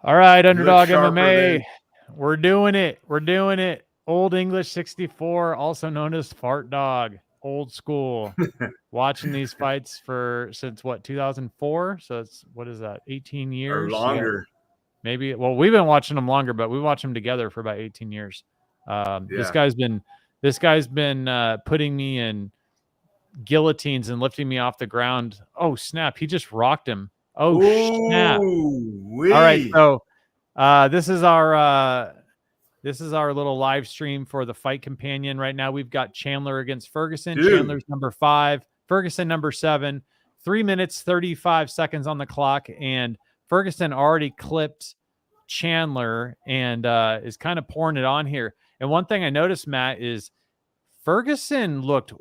All right, You Underdog look sharper, MMA. man. We're doing it. We're doing it. Old English 64, also known as Fart Dog. Old school. Watching these fights since what, 2004? So it's, what is that, 18 years? Or longer. Maybe. Well, we've been watching them longer, but we watched them together for about 18 years. This guy's been putting me in guillotines and lifting me off the ground. Oh, snap. He just rocked him. Oh, snap. Ooh-wee. All right. So this is our little live stream for the Fight Companion. Right now, we've got Chandler against Ferguson. Dude. Chandler's number 5, Ferguson number 7. 3 minutes, 35 seconds on the clock, and Ferguson already clipped Chandler and is kind of pouring it on here. And one thing I noticed, Matt, is Ferguson looked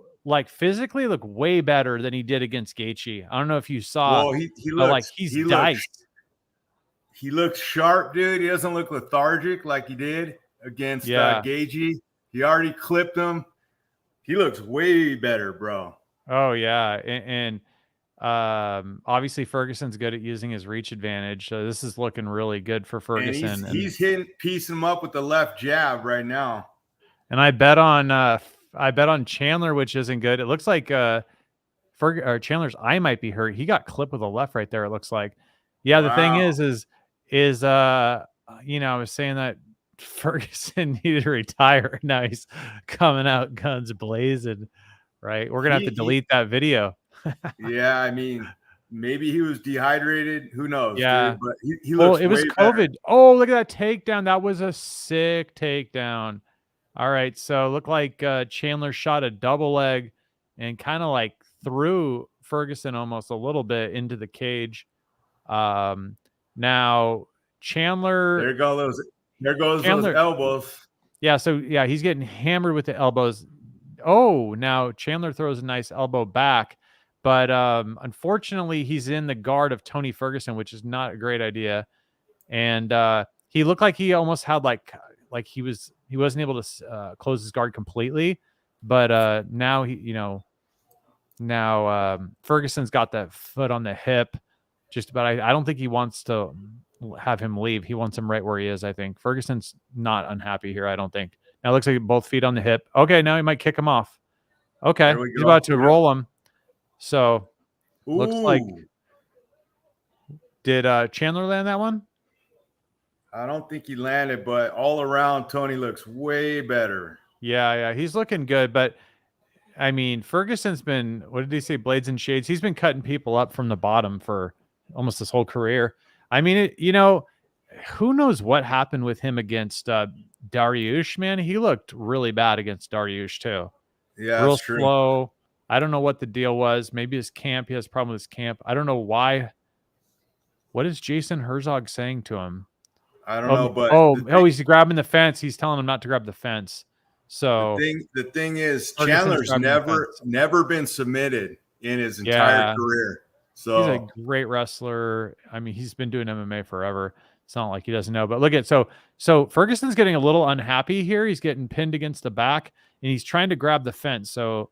physically way better than he did against Gaethje. I don't know if you saw. Well, he looks he's diced. He looks sharp, dude. He doesn't look lethargic like he did against Gaethje. He already clipped him. He looks way better, bro. Oh yeah, and obviously Ferguson's good at using his reach advantage. So this is looking really good for Ferguson. And he's piecing him up with the left jab right now. And I bet on Chandler, which isn't good. It looks like Chandler's eye might be hurt. He got clipped with a left right there. It looks like. Yeah, the thing is I was saying that Ferguson needed to retire. Now he's coming out guns blazing, right? We're gonna have to delete that video. Yeah, I mean, maybe he was dehydrated. Who knows? Yeah, dude? But he looks. It was COVID. Better. Oh, look at that takedown. That was a sick takedown. All right, so looked like Chandler shot a double leg and kind of threw Ferguson almost a little bit into the cage. Now Chandler. There goes Chandler, those elbows. Yeah, so yeah, he's getting hammered with the elbows. Oh, now Chandler throws a nice elbow back, but unfortunately he's in the guard of Tony Ferguson, which is not a great idea. And he looked like he almost had he wasn't able to close his guard completely, but now Ferguson's got that foot on the hip. Just about. I don't think he wants to have him leave. He wants him right where he is. I think Ferguson's not unhappy here. I don't think. Now it looks like both feet on the hip. Okay, now he might kick him off. Okay, he's about to roll him. So looks like. Did Chandler land that one? I don't think he landed, but all around, Tony looks way better. Yeah, he's looking good. But, I mean, Ferguson's been, what did he say, blades and shades? He's been cutting people up from the bottom for almost his whole career. I mean, who knows what happened with him against Dariush, man? He looked really bad against Dariush, too. Yeah, real that's true. Slow. I don't know what the deal was. Maybe his camp. He has a problem with his camp. I don't know why. What is Jason Herzog saying to him? I don't know, but he's grabbing the fence. He's telling him not to grab the fence. So the thing is, Chandler's never been submitted in his entire career. So he's a great wrestler. I mean, he's been doing MMA forever. It's not like he doesn't know. But look at so Ferguson's getting a little unhappy here. He's getting pinned against the back, and he's trying to grab the fence. So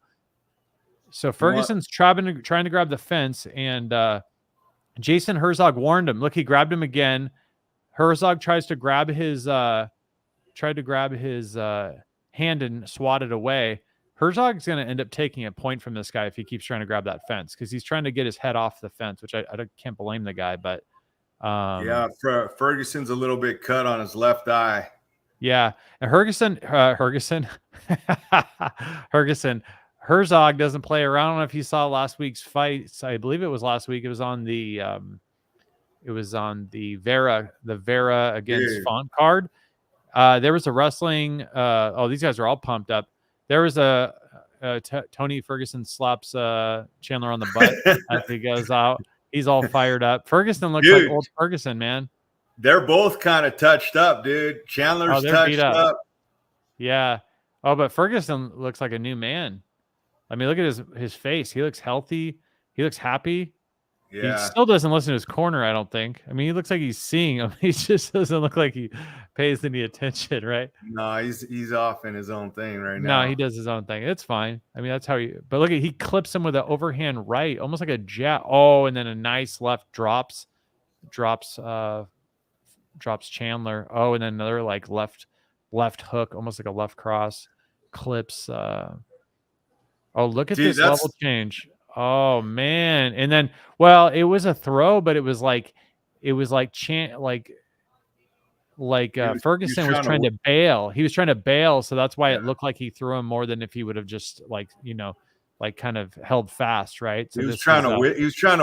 Ferguson's trying to grab the fence, and Jason Herzog warned him. Look, he grabbed him again. Herzog tries to grab his hand and swat it away. Herzog's going to end up taking a point from this guy if he keeps trying to grab that fence, because he's trying to get his head off the fence, which I can't blame the guy. But Ferguson's a little bit cut on his left eye. Yeah, and Herzog doesn't play around. I don't know if you saw last week's fight. I believe it was last week. It was on the Vera against Font card. There was a wrestling. These guys are all pumped up. There was Tony Ferguson slaps Chandler on the butt as he goes out. He's all fired up. Ferguson looks like old Ferguson, man. They're both kind of touched up, dude. Chandler's touched up. Yeah. Oh, but Ferguson looks like a new man. I mean, look at his face. He looks healthy. He looks happy. Yeah. He still doesn't listen to his corner, I don't think. I mean, he looks like he's seeing him. He just doesn't look like he pays any attention, right? No, he's off in his own thing right now. No, he does his own thing. It's fine. I mean, that's how but look at, he clips him with an overhand right, almost like a jab. Oh, and then a nice left drops drops Chandler. Oh, and then another like left hook, almost like a left cross, clips. Oh, look at this level change. Oh man. And then, well, it was a throw, but it was like Ferguson was trying to bail. He was trying to bail, so that's why it looked like he threw him more than if he would have just kind of held fast, right? So he was trying to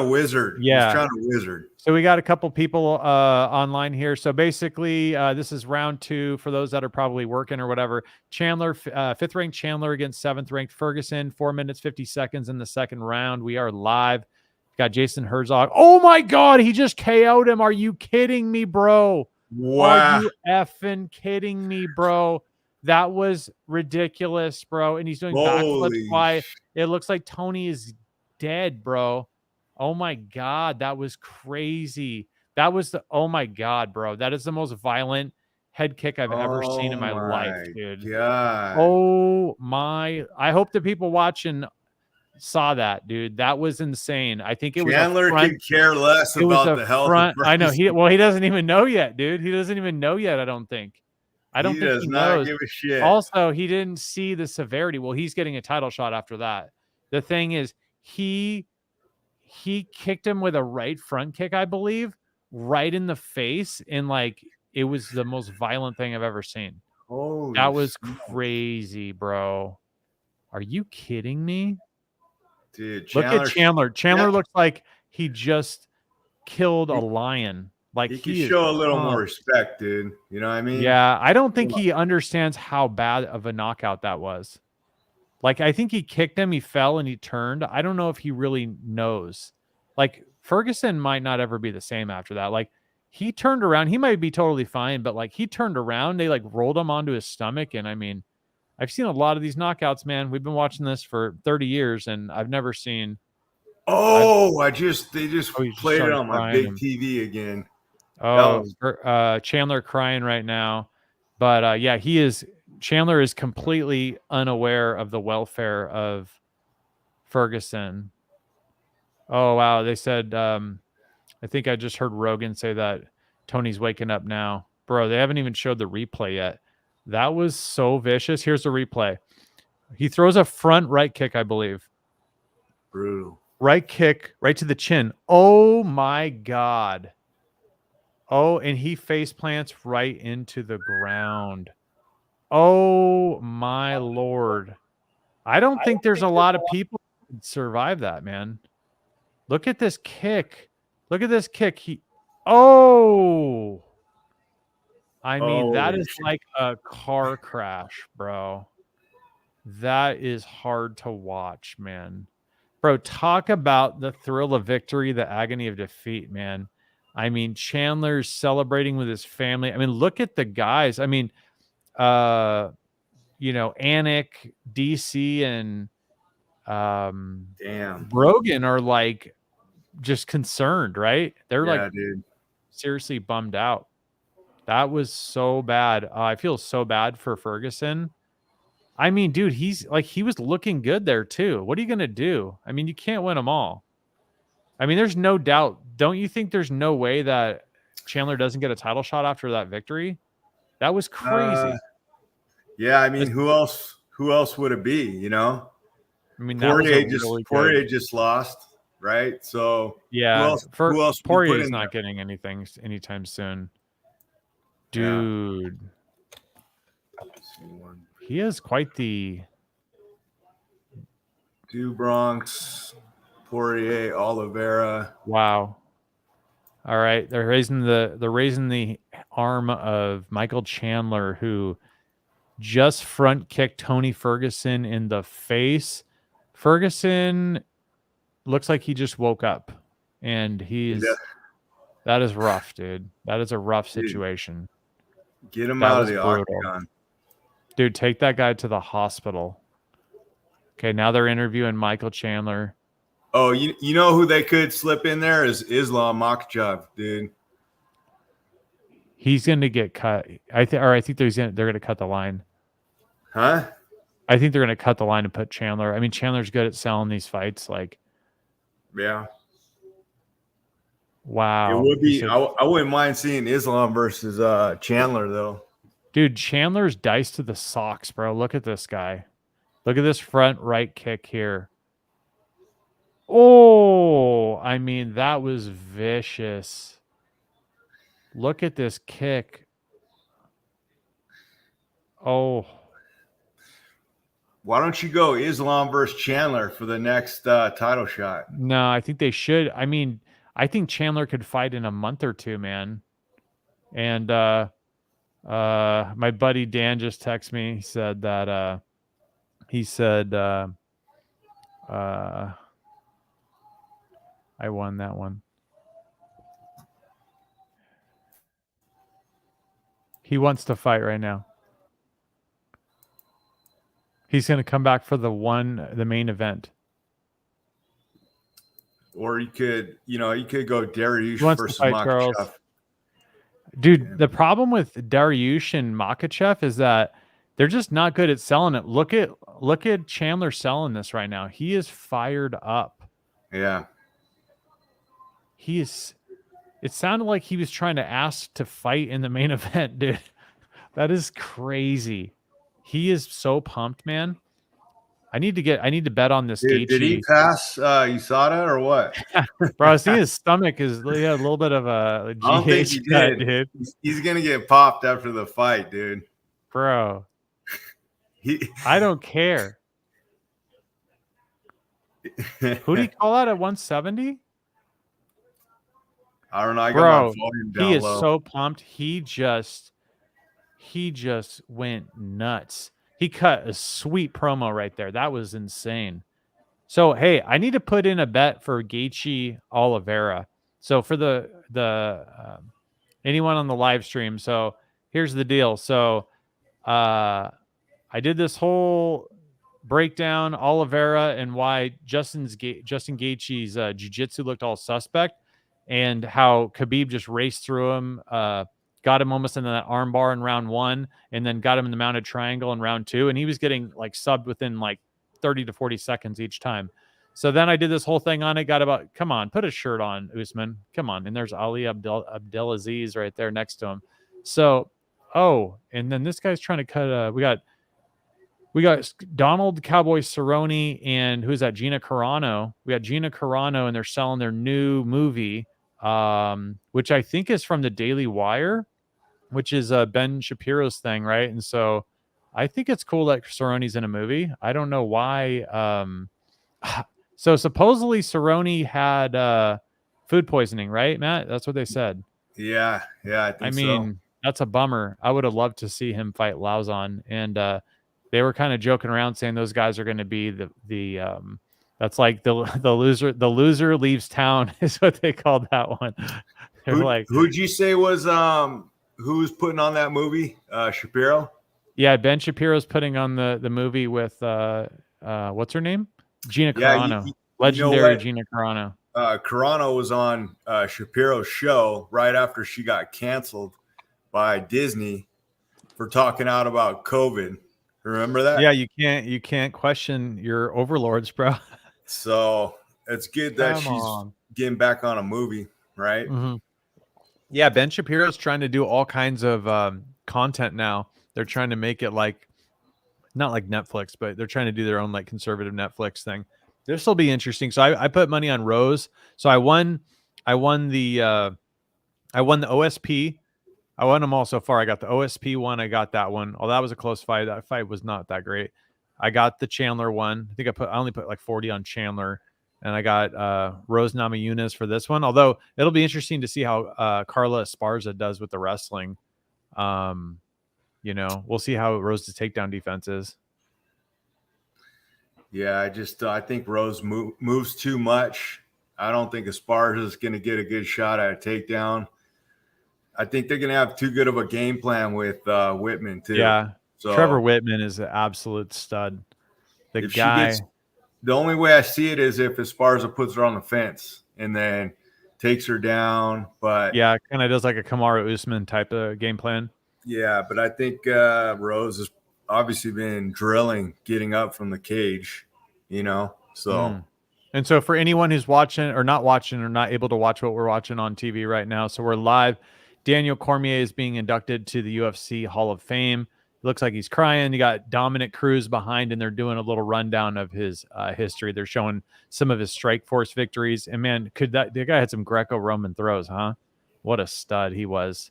wizard. Yeah, he was trying to wizard. So we got a couple people online here. So basically, this is round 2 for those that are probably working or whatever. Chandler, 5th ranked Chandler against 7th ranked Ferguson. 4 minutes 50 seconds in the second round. We are live. Got Jason Herzog. Oh my God, he just KO'd him. Are you kidding me, bro? Wow. Are you effing kidding me, bro? That was ridiculous, bro. And he's doing backflips. Why? It looks like Tony is dead, bro. Oh my God, that was crazy. That was oh my God, bro. That is the most violent head kick I've ever seen in my life, dude. God. Oh my. I hope the people watching saw that, dude. That was insane. I think it was Chandler could care less about the health of I know he doesn't even know yet, dude. He doesn't even know yet. I don't think he does not give a shit. Also, he didn't see the severity. Well, he's getting a title shot after that. The thing is, he kicked him with a right front kick, I believe, right in the face, and like it was the most violent thing I've ever seen. That was crazy, bro. Are you kidding me? Dude, look at Chandler. Chandler looks like he just killed a lion. Like he could show a little more respect, dude. You know what I mean? Yeah, I don't think he understands how bad of a knockout that was. Like, I think he kicked him, he fell, and he turned. I don't know if he really knows. Like, Ferguson might not ever be the same after that. Like, he turned around. He might be totally fine, but like he turned around. They like rolled him onto his stomach, and I mean, I've seen a lot of these knockouts, man. We've been watching this for 30 years, and I've never seen. They just played it on my big TV again. Oh, Chandler crying right now. But yeah, Chandler is completely unaware of the welfare of Ferguson. Oh, wow. They said, I think I just heard Rogan say that Tony's waking up now. Bro, they haven't even showed the replay yet. That was so vicious. Here's the replay. He throws a front right kick, I believe. Brutal. Right kick, right to the chin. Oh, my God. Oh, and he face plants right into the ground. Oh, my Lord. I don't think there's a lot of people who could survive that, man. Look at this kick. Look at this kick. I mean, that is like a car crash, bro. That is hard to watch, man. Bro, talk about the thrill of victory, the agony of defeat, man. I mean, Chandler's celebrating with his family. I mean, look at the guys. I mean, Anik, DC, and Rogan are like just concerned, right? They're dude, seriously bummed out. That was so bad. I feel so bad for Ferguson. I mean, dude, he was looking good there too. What are you going to do? I mean, you can't win them all. I mean, there's no doubt. Don't you think there's no way that Chandler doesn't get a title shot after that victory? That was crazy. Yeah, I mean, who else would it be, you know? I mean, Poirier just lost, right? So yeah, who else Poirier's not getting anything anytime soon. Dude. Yeah. He is quite the Bronx, Poirier, Oliveira. Wow. All right, they're raising the arm of Michael Chandler, who just front kicked Tony Ferguson in the face. Ferguson looks like he just woke up, and that is rough, dude. That is a rough situation. Get him out of the octagon. Dude, take that guy to the hospital. Okay, now they're interviewing Michael Chandler. Oh, you know who they could slip in there is Islam Makhachev, dude. He's going to get cut. I think they're going to cut the line. Huh? I think they're going to cut the line and put Chandler. I mean, Chandler's good at selling these fights. Like, yeah. Wow. It would be. I wouldn't mind seeing Islam versus Chandler though. Dude, Chandler's diced to the socks, bro. Look at this guy. Look at this front right kick here. Oh, I mean, that was vicious. Look at this kick. Oh. Why don't you go Islam versus Chandler for the next title shot? No, I think they should. I mean, I think Chandler could fight in a month or two, man. And my buddy Dan just texted me. He said that I won that one. He wants to fight right now. He's going to come back for the main event. Or you could go Dariush versus fight, Makhachev. Charles. Dude, the problem with Dariush and Makhachev is that they're just not good at selling it. Look at Chandler selling this right now. He is fired up. Yeah. It sounded like he was trying to ask to fight in the main event, dude. That is crazy. He is so pumped, man. I need to bet on this. Dude, did he pass USADA or what? Bro, I see his stomach is a little bit of a GH. I don't think he did, dude. He's gonna get popped after the fight, dude. Bro, I don't care. Who did he call out at 170? I don't know. I got my volume down he is low. so pumped. He just went nuts. He cut a sweet promo right there. That was insane. So, hey, I need to put in a bet for Gaethje Oliveira. So for the anyone on the live stream. So here's the deal. So I did this whole breakdown Oliveira and why Justin Gaethje's jiu-jitsu looked all suspect, and how Khabib just raced through him, got him almost in that arm bar in round 1, and then got him in the mounted triangle in round 2, and he was getting like subbed within like 30 to 40 seconds each time. So then I did this whole thing on it, got about, come on, put a shirt on, Usman. Come on. And there's Ali Abdelaziz right there next to him. So, and then this guy's trying to cut, we got Donald Cowboy Cerrone and who's that? Gina Carano. We got Gina Carano, and they're selling their new movie, which I think is from the Daily Wire, which is Ben Shapiro's thing, right? And so I think it's cool that Cerrone's in a movie. I don't know why. So supposedly Cerrone had food poisoning, right, Matt? That's what they said. Yeah, I mean, that's a bummer. I would have loved to see him fight Lauzon, and they were kind of joking around saying those guys are going to be the that's like the loser leaves town is what they called that one. Who'd you say was who's putting on that movie? Shapiro? Yeah, Ben Shapiro's putting on the movie with what's her name? Gina Carano. Legendary Gina Carano. Carano was on Shapiro's show right after she got canceled by Disney for talking out about COVID. Remember that? Yeah, you can't question your overlords, bro. So it's good that she's getting back on a movie, right? Mm-hmm. Yeah, Ben Shapiro's trying to do all kinds of content now. They're trying to make it like, not like Netflix, but they're trying to do their own like conservative Netflix thing. This will be interesting. So I put money on Rose. So I won the OSP. I won them all so far. I got the OSP one. I got that one. Oh, that was a close fight. That fight was not that great. I got the Chandler one. I think I only put like 40 on Chandler, and I got Rose Namajunas for this one. Although it'll be interesting to see how Carla Esparza does with the wrestling. We'll see how Rose's takedown defense is. Yeah, I think Rose moves too much. I don't think Esparza is going to get a good shot at a takedown. I think they're going to have too good of a game plan with Whitman too. Yeah, so Trevor Whitman is an absolute stud. The only way I see it is if Esparza puts her on the fence and then takes her down. But yeah, kind of does like a Kamaru Usman type of game plan. Yeah, but I think Rose has obviously been drilling, getting up from the cage, so. And so for anyone who's watching or not watching or not able to watch what we're watching on TV right now, so we're live. Daniel Cormier is being inducted to the UFC Hall of Fame. It looks like he's crying. You got Dominic Cruz behind, and they're doing a little rundown of his history. They're showing some of his Strikeforce victories. And man, the guy had some Greco-Roman throws, huh? What a stud he was.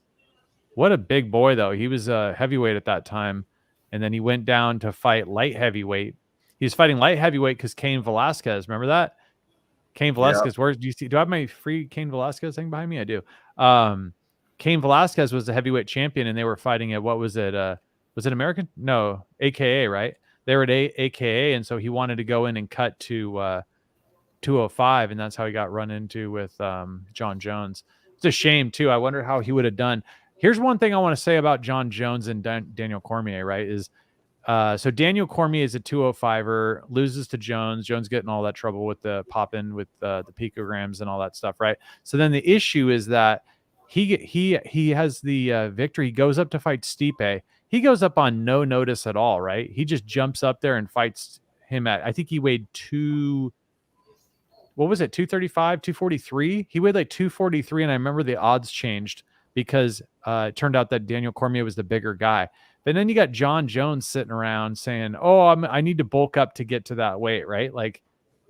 What a big boy, though. He was a heavyweight at that time. And then he went down to fight light heavyweight. He was fighting light heavyweight because Cain Velasquez, remember that? Cain Velasquez, where do you see? Do I have my free Cain Velasquez thing behind me? I do. Cain Velasquez was the heavyweight champion, and they were fighting at, what was it? Was it American? No, AKA, right? They were at AKA, and so he wanted to go in and cut to 205, and that's how he got run into with John Jones. It's a shame, too. I wonder how he would have done. Here's one thing I want to say about John Jones and Daniel Cormier, right, is so Daniel Cormier is a 205er, loses to Jones. Jones getting all that trouble with the pop-in with the picograms and all that stuff, right? So then the issue is that he has the victory. He goes up to fight Stipe. He goes up on no notice at all, right? He just jumps up there and fights him at, I think he weighed 235, 243? He weighed like 243, and I remember the odds changed because it turned out that Daniel Cormier was the bigger guy. But then you got John Jones sitting around saying, "Oh, I need to bulk up to get to that weight," right? Like,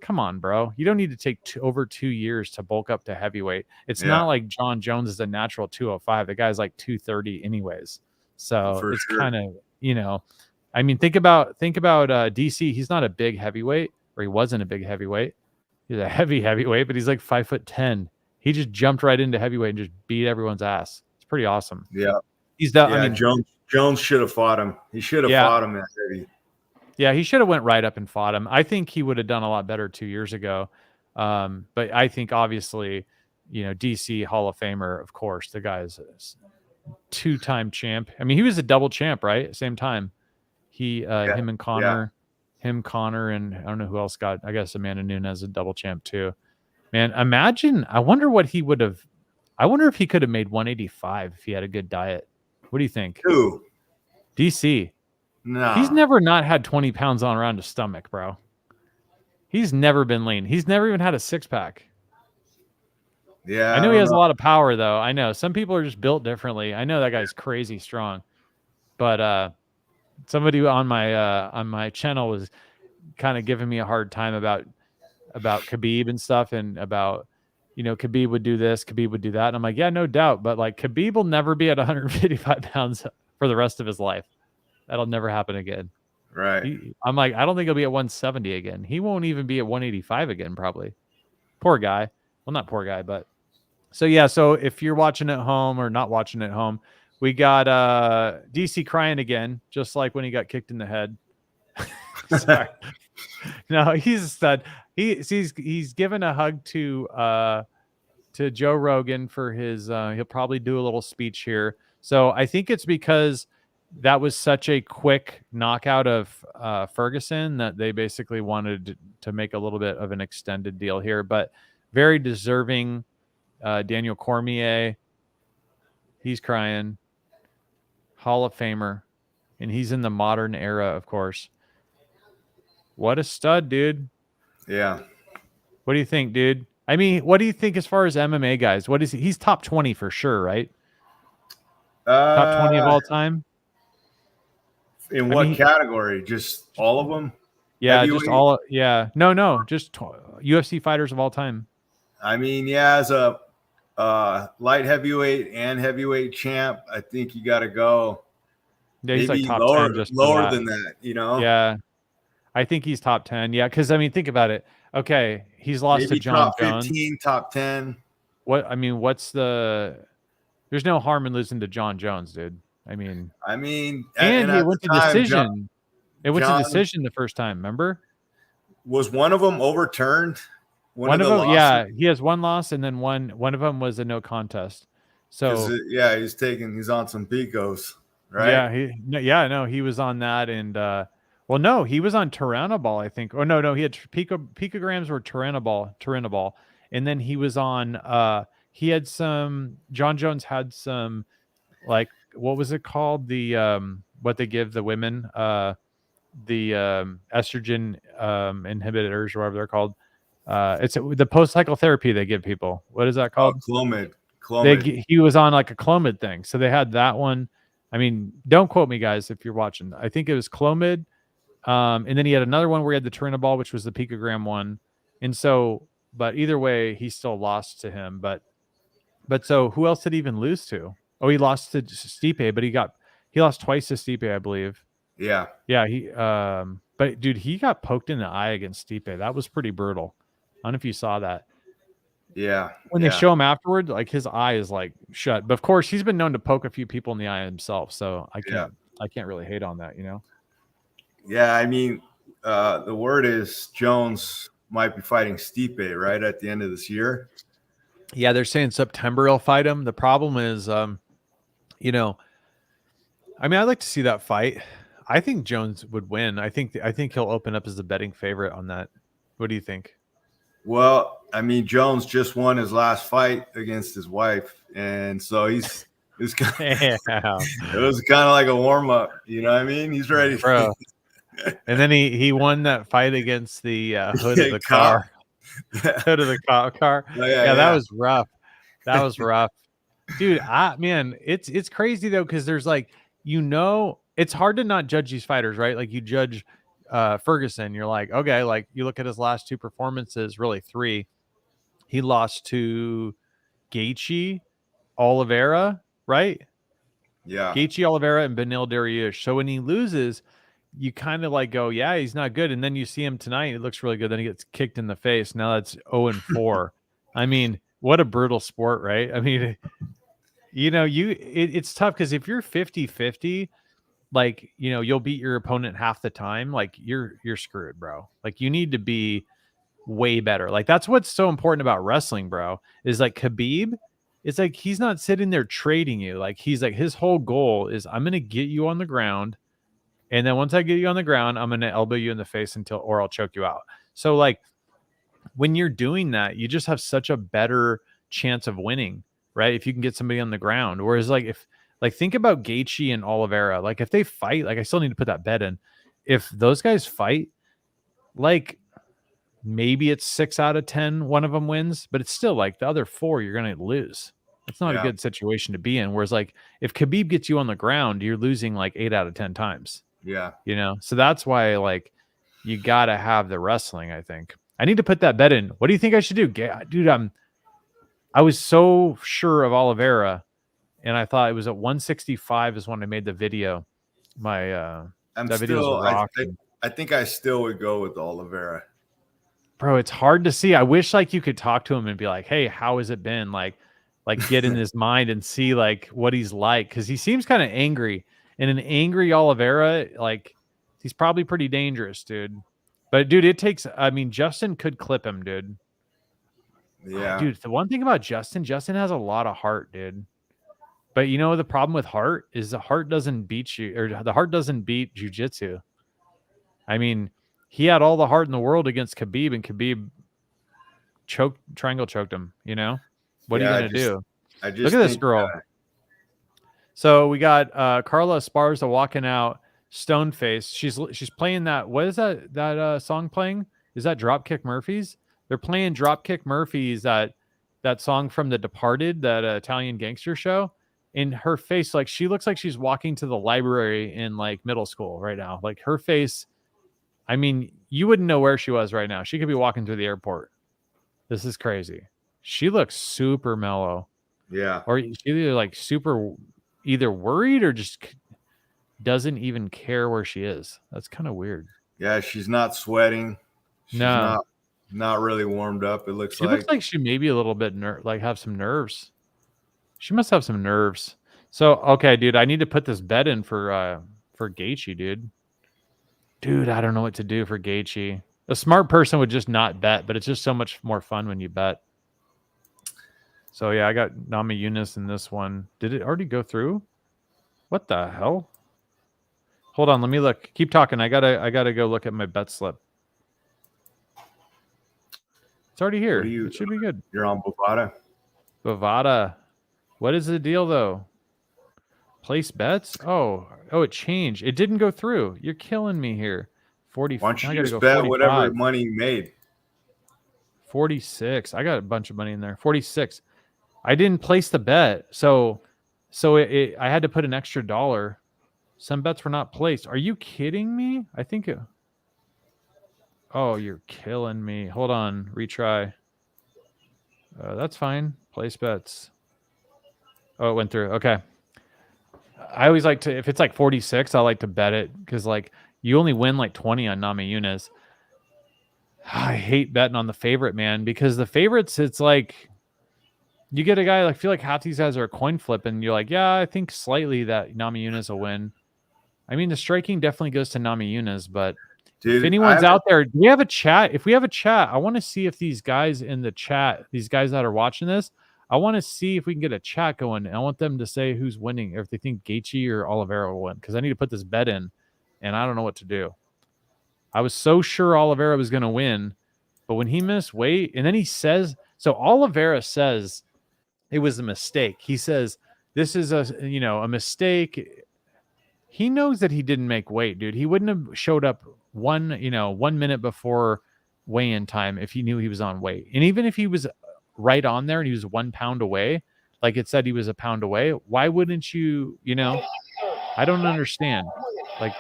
come on, bro. You don't need to take over 2 years to bulk up to heavyweight. It's not like John Jones is a natural 205. The guy's like 230 anyways. So it's kind of, I mean, think about DC. He's not a big heavyweight, or he wasn't a big heavyweight. He's a heavy heavyweight, but he's like 5'10". He just jumped right into heavyweight and just beat everyone's ass. It's pretty awesome. Yeah. He's done. I mean, Jones should have fought him. He should have fought him at heavy. Yeah, he should have went right up and fought him. I think he would have done a lot better 2 years ago. But I think obviously, DC Hall of Famer, of course, the guy is a two-time champ. I mean, he was a double champ, right? Same time. Him and Connor, Connor, and I don't know who else got, I guess Amanda Nunes a double champ too. Man, imagine, I wonder if he could have made 185 if he had a good diet. What do you think? Who? DC. No. He's never not had 20 pounds on around his stomach, bro. He's never been lean. He's never even had a six-pack. Yeah. I know he has a lot of power, though. I know. Some people are just built differently. I know that guy's crazy strong. But somebody on my channel was kind of giving me a hard time about Khabib and stuff, and about, Khabib would do this, Khabib would do that. And I'm like, yeah, no doubt. But like, Khabib will never be at 155 pounds for the rest of his life. That'll never happen again. Right. I'm like, I don't think he'll be at 170 again. He won't even be at 185 again, probably. Poor guy. Well, not poor guy, but. So yeah, so if you're watching at home or not watching at home, we got DC crying again, just like when he got kicked in the head. Sorry. No, he's a stud. He's given a hug to Joe Rogan for his he'll probably do a little speech here. So I think it's because that was such a quick knockout of Ferguson that they basically wanted to make a little bit of an extended deal here, but very deserving. Daniel Cormier, he's crying. Hall of Famer, and he's in the modern era, of course. What a stud, dude. Yeah. What do you think, dude? I mean, what do you think as far as MMA guys? What is he? He's top 20 for sure, right? Top 20 of all time? In what category? Just all of them? Yeah, just all. Yeah. No, just UFC fighters of all time. I mean, yeah, as a light heavyweight and heavyweight champ, I think you got to go. Yeah, he's maybe like top lower, 10 just lower than that, Yeah, I think he's top 10. Yeah, because I mean, think about it. Okay, he's lost maybe to John top Jones. 15, top 10. What's the? There's no harm in losing to John Jones, dude. I mean, and he went to decision. It went to decision the first time. Remember? Was one of them overturned? One of them, yeah, he has one loss, and then one of them was a no contest. So yeah, he's on some picos, right? Yeah, he was on that, and no, he was on Tyrannoball, I think. Oh no, he had picograms were Tyrannoball, and then he was on. He had some. John Jones had some, like, what was it called? The what they give the women, the estrogen inhibitors, or whatever they're called. It's the post psychotherapy they give people. What is that called? Clomid. Clomid. He was on like a Clomid thing, so they had that one. I mean, don't quote me, guys, if you're watching. I think it was Clomid, and then he had another one where he had the Turinabol, which was the picogram one. And so, but either way, he still lost to him. But so who else did he even lose to? Oh, he lost to Stipe, but he lost twice to Stipe, I believe. Yeah. Yeah, but dude, he got poked in the eye against Stipe. That was pretty brutal. I don't know if you saw that. Yeah. When they show him afterward, like his eye is like shut. But of course, he's been known to poke a few people in the eye himself. So I can't really hate on that, you know? Yeah, I mean, the word is Jones might be fighting Stipe right at the end of this year. Yeah, they're saying September he'll fight him. The problem is, you know, I mean, I'd like to see that fight. I think Jones would win. I think he'll open up as the betting favorite on that. What do you think? Well, I mean, Jones just won his last fight against his wife, and so it was kind of like a warm up. You know what I mean? He's ready, bro. And then he won that fight against the hood of the car. Hood of the cop car. Oh, yeah, that was rough. That was rough, dude. Man, it's crazy though, because there's like, you know, it's hard to not judge these fighters, right? Like you judge Ferguson, you're like, okay, like you look at his last two performances, really three. He lost to Gaethje, Oliveira, right? Yeah, Gaethje, Oliveira, and Beneil Dariush. So when he loses, you kind of like go, yeah, he's not good. And then you see him tonight, it looks really good. Then he gets kicked in the face. Now that's 0-4. I mean, what a brutal sport, right? I mean, you know, it's tough because if you're 50-50, like, you know, you'll beat your opponent half the time. Like you're screwed, bro. Like you need to be way better. Like that's what's so important about wrestling, bro, is like Khabib, it's like he's not sitting there trading you. Like he's like, his whole goal is I'm going to get you on the ground. And then once I get you on the ground, I'm going to elbow you in the face or I'll choke you out. So like when you're doing that, you just have such a better chance of winning, right? If you can get somebody on the ground. Whereas think about Gaethje and Oliveira. Like if they fight, like I still need to put that bet in. If those guys fight, like maybe it's 6 out of 10, one of them wins, but it's still like the other 4, you're going to lose. It's not a good situation to be in. Whereas like if Khabib gets you on the ground, you're losing like 8 out of 10 times. Yeah. You know, so that's why like you got to have the wrestling. I think I need to put that bet in. What do you think I should do? Dude, I was so sure of Oliveira and I thought it was at 165 is when I made the video. I think I still would go with Oliveira. Bro, it's hard to see. I wish like you could talk to him and be like, hey, how has it been? Like get in his mind and see like what he's like. Cause he seems kind of angry. And an angry Oliveira, like he's probably pretty dangerous, dude. But dude, Justin could clip him, dude. Yeah. Dude, the one thing about Justin has a lot of heart, dude. But you know, the problem with heart is the heart doesn't beat you, or the heart doesn't beat jiu-jitsu. I mean, he had all the heart in the world against Khabib, and Khabib triangle choked him, you know? What are you going to do? Look at this girl. So we got Carla Esparza walking out, stone faced. She's playing that. What is that song playing? Is that Dropkick Murphys? They're playing Dropkick Murphys, that song from The Departed, that Italian gangster show. In her face, like she looks like she's walking to the library in like middle school right now. Like her face, I mean, you wouldn't know where she was right now. She could be walking through the airport. This is crazy. She looks super mellow. Yeah. Or she's either like super either worried or just doesn't even care where she is. That's kind of weird. Yeah, she's not sweating. She's not really warmed up. It looks like. She looks like she may be a little bit have some nerves. She must have some nerves. So, okay, dude, I need to put this bet in for Gaethje, dude. Dude, I don't know what to do for Gaethje. A smart person would just not bet, but it's just so much more fun when you bet. So, yeah, I got Namajunas in this one. Did it already go through? What the hell? Hold on, let me look. Keep talking. I gotta go look at my bet slip. It's already here. It should be good. You're on Bovada. Bovada. What is the deal, though? Place bets? Oh, it changed. It didn't go through. You're killing me here. 40. Why don't you just bet whatever money you made? 46. I got a bunch of money in there. 46. I didn't place the bet. So I had to put an extra $1. Some bets were not placed. Are you kidding me? I think oh, you're killing me. Hold on. Retry. That's fine. Place bets. Oh, it went through. Okay. I always like to, if it's like 46, I like to bet it because like you only win like 20 on Namajunas. I hate betting on the favorite, man, because the favorites, it's like you get a guy like, I feel like half these guys are a coin flip and you're like, yeah, I think slightly that Namajunas will win. I mean, the striking definitely goes to Namajunas, but Dude, if anyone's out there, do we have a chat? If we have a chat, I want to see if these guys in the chat, these guys that are watching this, I want to see if we can get a chat going. I want them to say who's winning, or if they think Gaethje or Oliveira will win, because I need to put this bet in, and I don't know what to do. I was so sure Oliveira was going to win, but when he missed weight, and then he says, so Oliveira says it was a mistake. He says this is a mistake. He knows that he didn't make weight, dude. He wouldn't have showed up 1 minute before weigh-in time if he knew he was on weight. And even if he was right on there and he was 1 pound away, like it said he was a pound away, why wouldn't you, I don't understand. Like,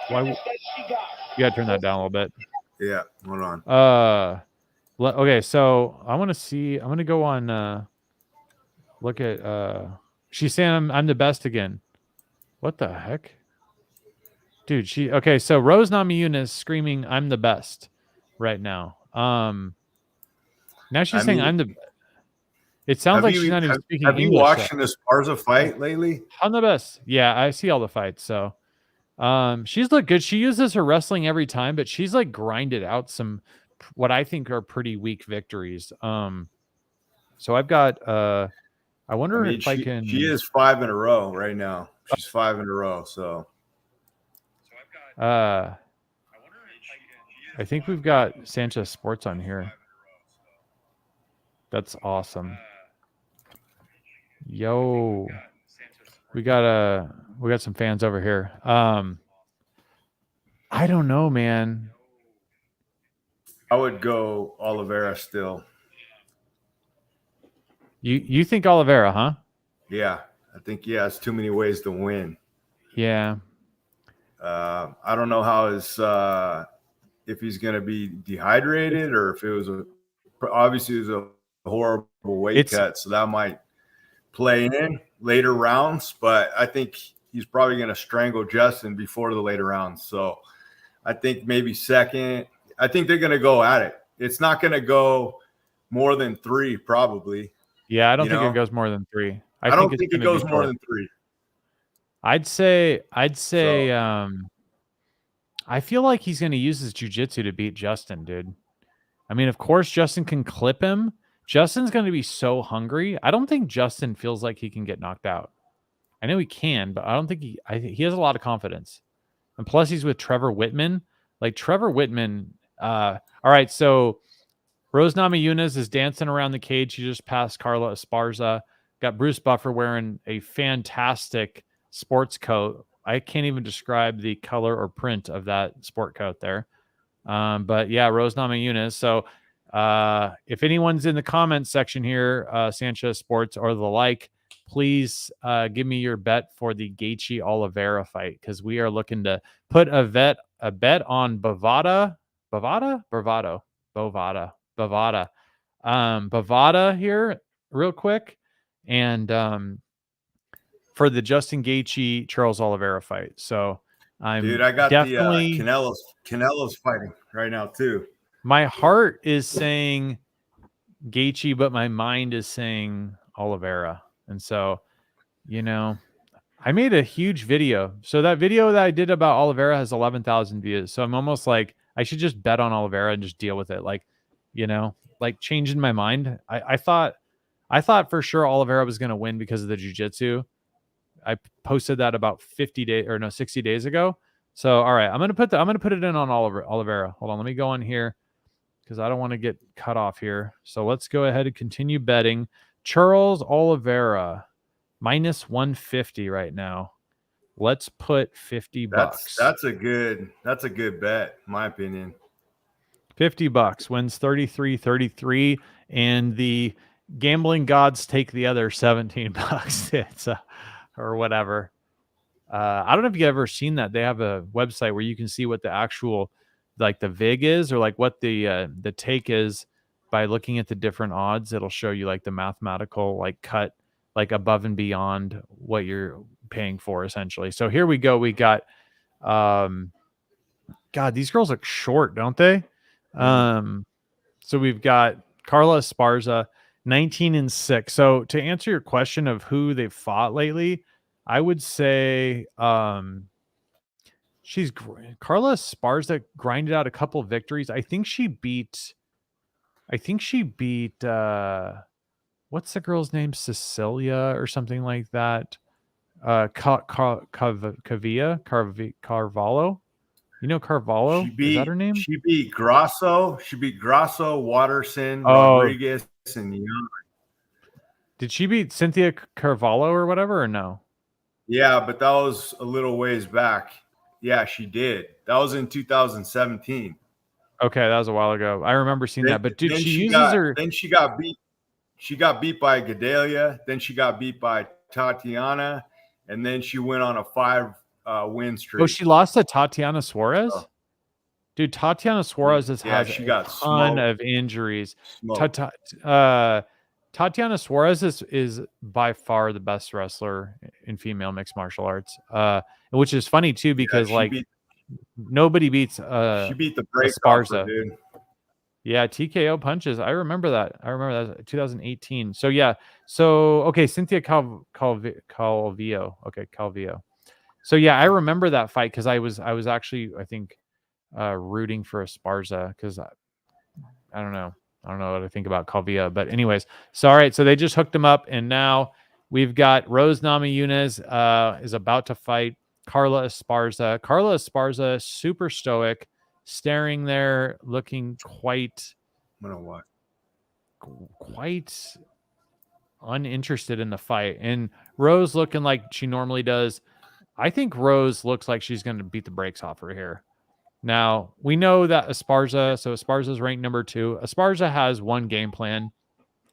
why? You gotta turn that down a little bit. Yeah, hold on. Okay, so I want to see, I'm gonna go on look at she's saying I'm the best again. What the heck? Dude, okay, so Rose Namajunas is screaming I'm the best right now. Now she's saying I'm the, it sounds like she's not even speaking English. Have you watched the Esparza fight lately? I'm the best. Yeah, I see all the fights. So she's looked good. She uses her wrestling every time, but she's like grinded out some what I think are pretty weak victories. So I've got I wonder if I can. She is 5 in a row right now. She's 5 in a row. So I think we've got Sanchez Sports on here. That's awesome. Yo, we got some fans over here. I don't know, man. I would go Oliveira still. You think Oliveira, huh? Yeah, I think he has too many ways to win. Yeah. I don't know how if he's going to be dehydrated or if it was obviously it was a horrible weight cut, so that might play in later rounds. But I think he's probably going to strangle Justin before the later rounds. So I think maybe second. I think they're going to go at it. It's not going to go more than 3, probably. Yeah, I don't think it goes more than 3. I don't think it goes more than 3. I'd say I feel like he's going to use his jiu-jitsu to beat Justin, dude. I mean, of course, Justin can clip him. Justin's going to be so hungry. I don't think Justin feels like he can get knocked out. I know he can, but I don't think he has a lot of confidence. And plus, he's with Trevor Whitman. Like, Trevor Whitman. All right, so Rose Namajunas is dancing around the cage. She just passed Carla Esparza. Got Bruce Buffer wearing a fantastic sports coat. I can't even describe the color or print of that sport coat there. But yeah, Rose Namajunas. So if anyone's in the comments section here, Sanchez Sports or the like, please give me your bet for the Gaethje Oliveira fight, because we are looking to put a bet on Bovada here real quick, and for the Justin Gaethje Charles Oliveira fight. So I got definitely the Canelo's fighting right now too. My heart is saying Gaethje, but my mind is saying Oliveira. And so, I made a huge video. So that video that I did about Oliveira has 11,000 views. So I'm almost like, I should just bet on Oliveira and just deal with it. Like, like changing my mind. I thought for sure Oliveira was going to win because of the jiu-jitsu. I posted that about 60 days ago. So, all right, I'm going to put it in on Oliveira. Hold on. Let me go on here, because I don't want to get cut off here. So let's go ahead and continue betting. Charles Oliveira minus 150 right now. Let's put $50. That's a good bet, in my opinion. $50, wins 33-33, and the gambling gods take the other $17. It's or whatever. I don't know if you've ever seen that. They have a website where you can see what the actual like the vig is, or like what the take is by looking at the different odds. It'll show you like the mathematical like cut like above and beyond what you're paying for essentially. So here we go. We got God, these girls look short, don't they? So we've got Carla Esparza, 19-6. So to answer your question of who they've fought lately, I would say Carla Esparza grinded out a couple of victories. I think she beat what's the girl's name? Cecilia or something like that. Carvalho. You know Carvalho? Is that her name? She beat Grasso. She beat Grasso, Watterson, Oh. Rodriguez, and Young. Did she beat Cynthia Carvalho or whatever, or no? Yeah, but that was a little ways back. Yeah, she did. That was in 2017. Okay, that was a while ago. I remember seeing that. But dude, Then she she uses got, her. Then she got beat. She got beat by Gadelia. Then she got beat by Tatiana, and then she went on a 5-win streak. Oh, she lost to Tatiana Suarez. Oh. Dude, Tatiana Suarez has she got a ton of injuries. Tatiana Suarez is by far the best wrestler in female mixed martial arts, which is funny too because nobody beats. She beat the break Esparza, dude. Yeah, TKO punches. I remember that. 2018. So yeah. So okay, Cynthia Calvillo. Okay, Calvillo. So yeah, I remember that fight because I was actually I think rooting for Esparza because I don't know what I think about Calvillo, but anyways. So all right, so they just hooked him up, and now we've got Rose Namajunas is about to fight Carla Esparza. Carla Esparza, super stoic, staring there, looking quite uninterested in the fight, and Rose looking like she normally does. I think Rose looks like she's going to beat the brakes off her here. Now, we know that Esparza is ranked number 2. Esparza has one game plan,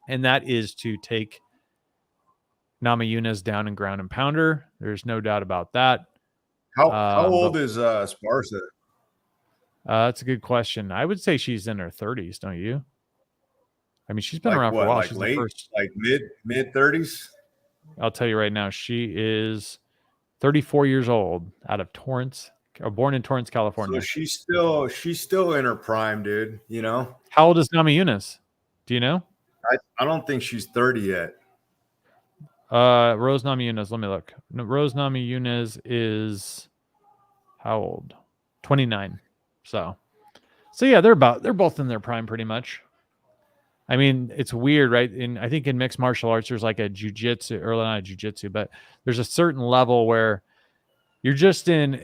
and that is to take Namajunas down and ground and pounder. There's no doubt about that. How old is Esparza? That's a good question. I would say she's in her 30s, don't you? I mean, she's been around for a while. She's late, mid 30s. I'll tell you right now, she is 34 years old, out of Torrance, or born in Torrance, California. So she's still in her prime, dude. You know. How old is Namajunas? Do you know? I don't think she's 30 yet. Rose Namajunas. Let me look. Rose Namajunas is how old? 29. So yeah, they're both in their prime pretty much. I mean, it's weird, right? I think in mixed martial arts, there's like a jujitsu, or not a jujitsu, but there's a certain level where you're just getting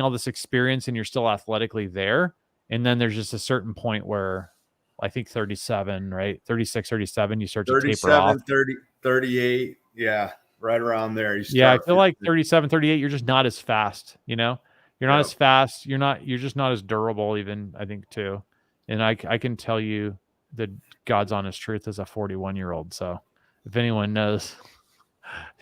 all this experience and you're still athletically there. And then there's just a certain point where I think 37, right? 36, 37, you start to taper off. 30, 38. Yeah. Right around there. I feel like 37, 38, you're just not as fast, you know? You're not as fast. You're just not as durable even, I think, too. And I can tell you the God's honest truth as a 41-year-old. So if anyone knows,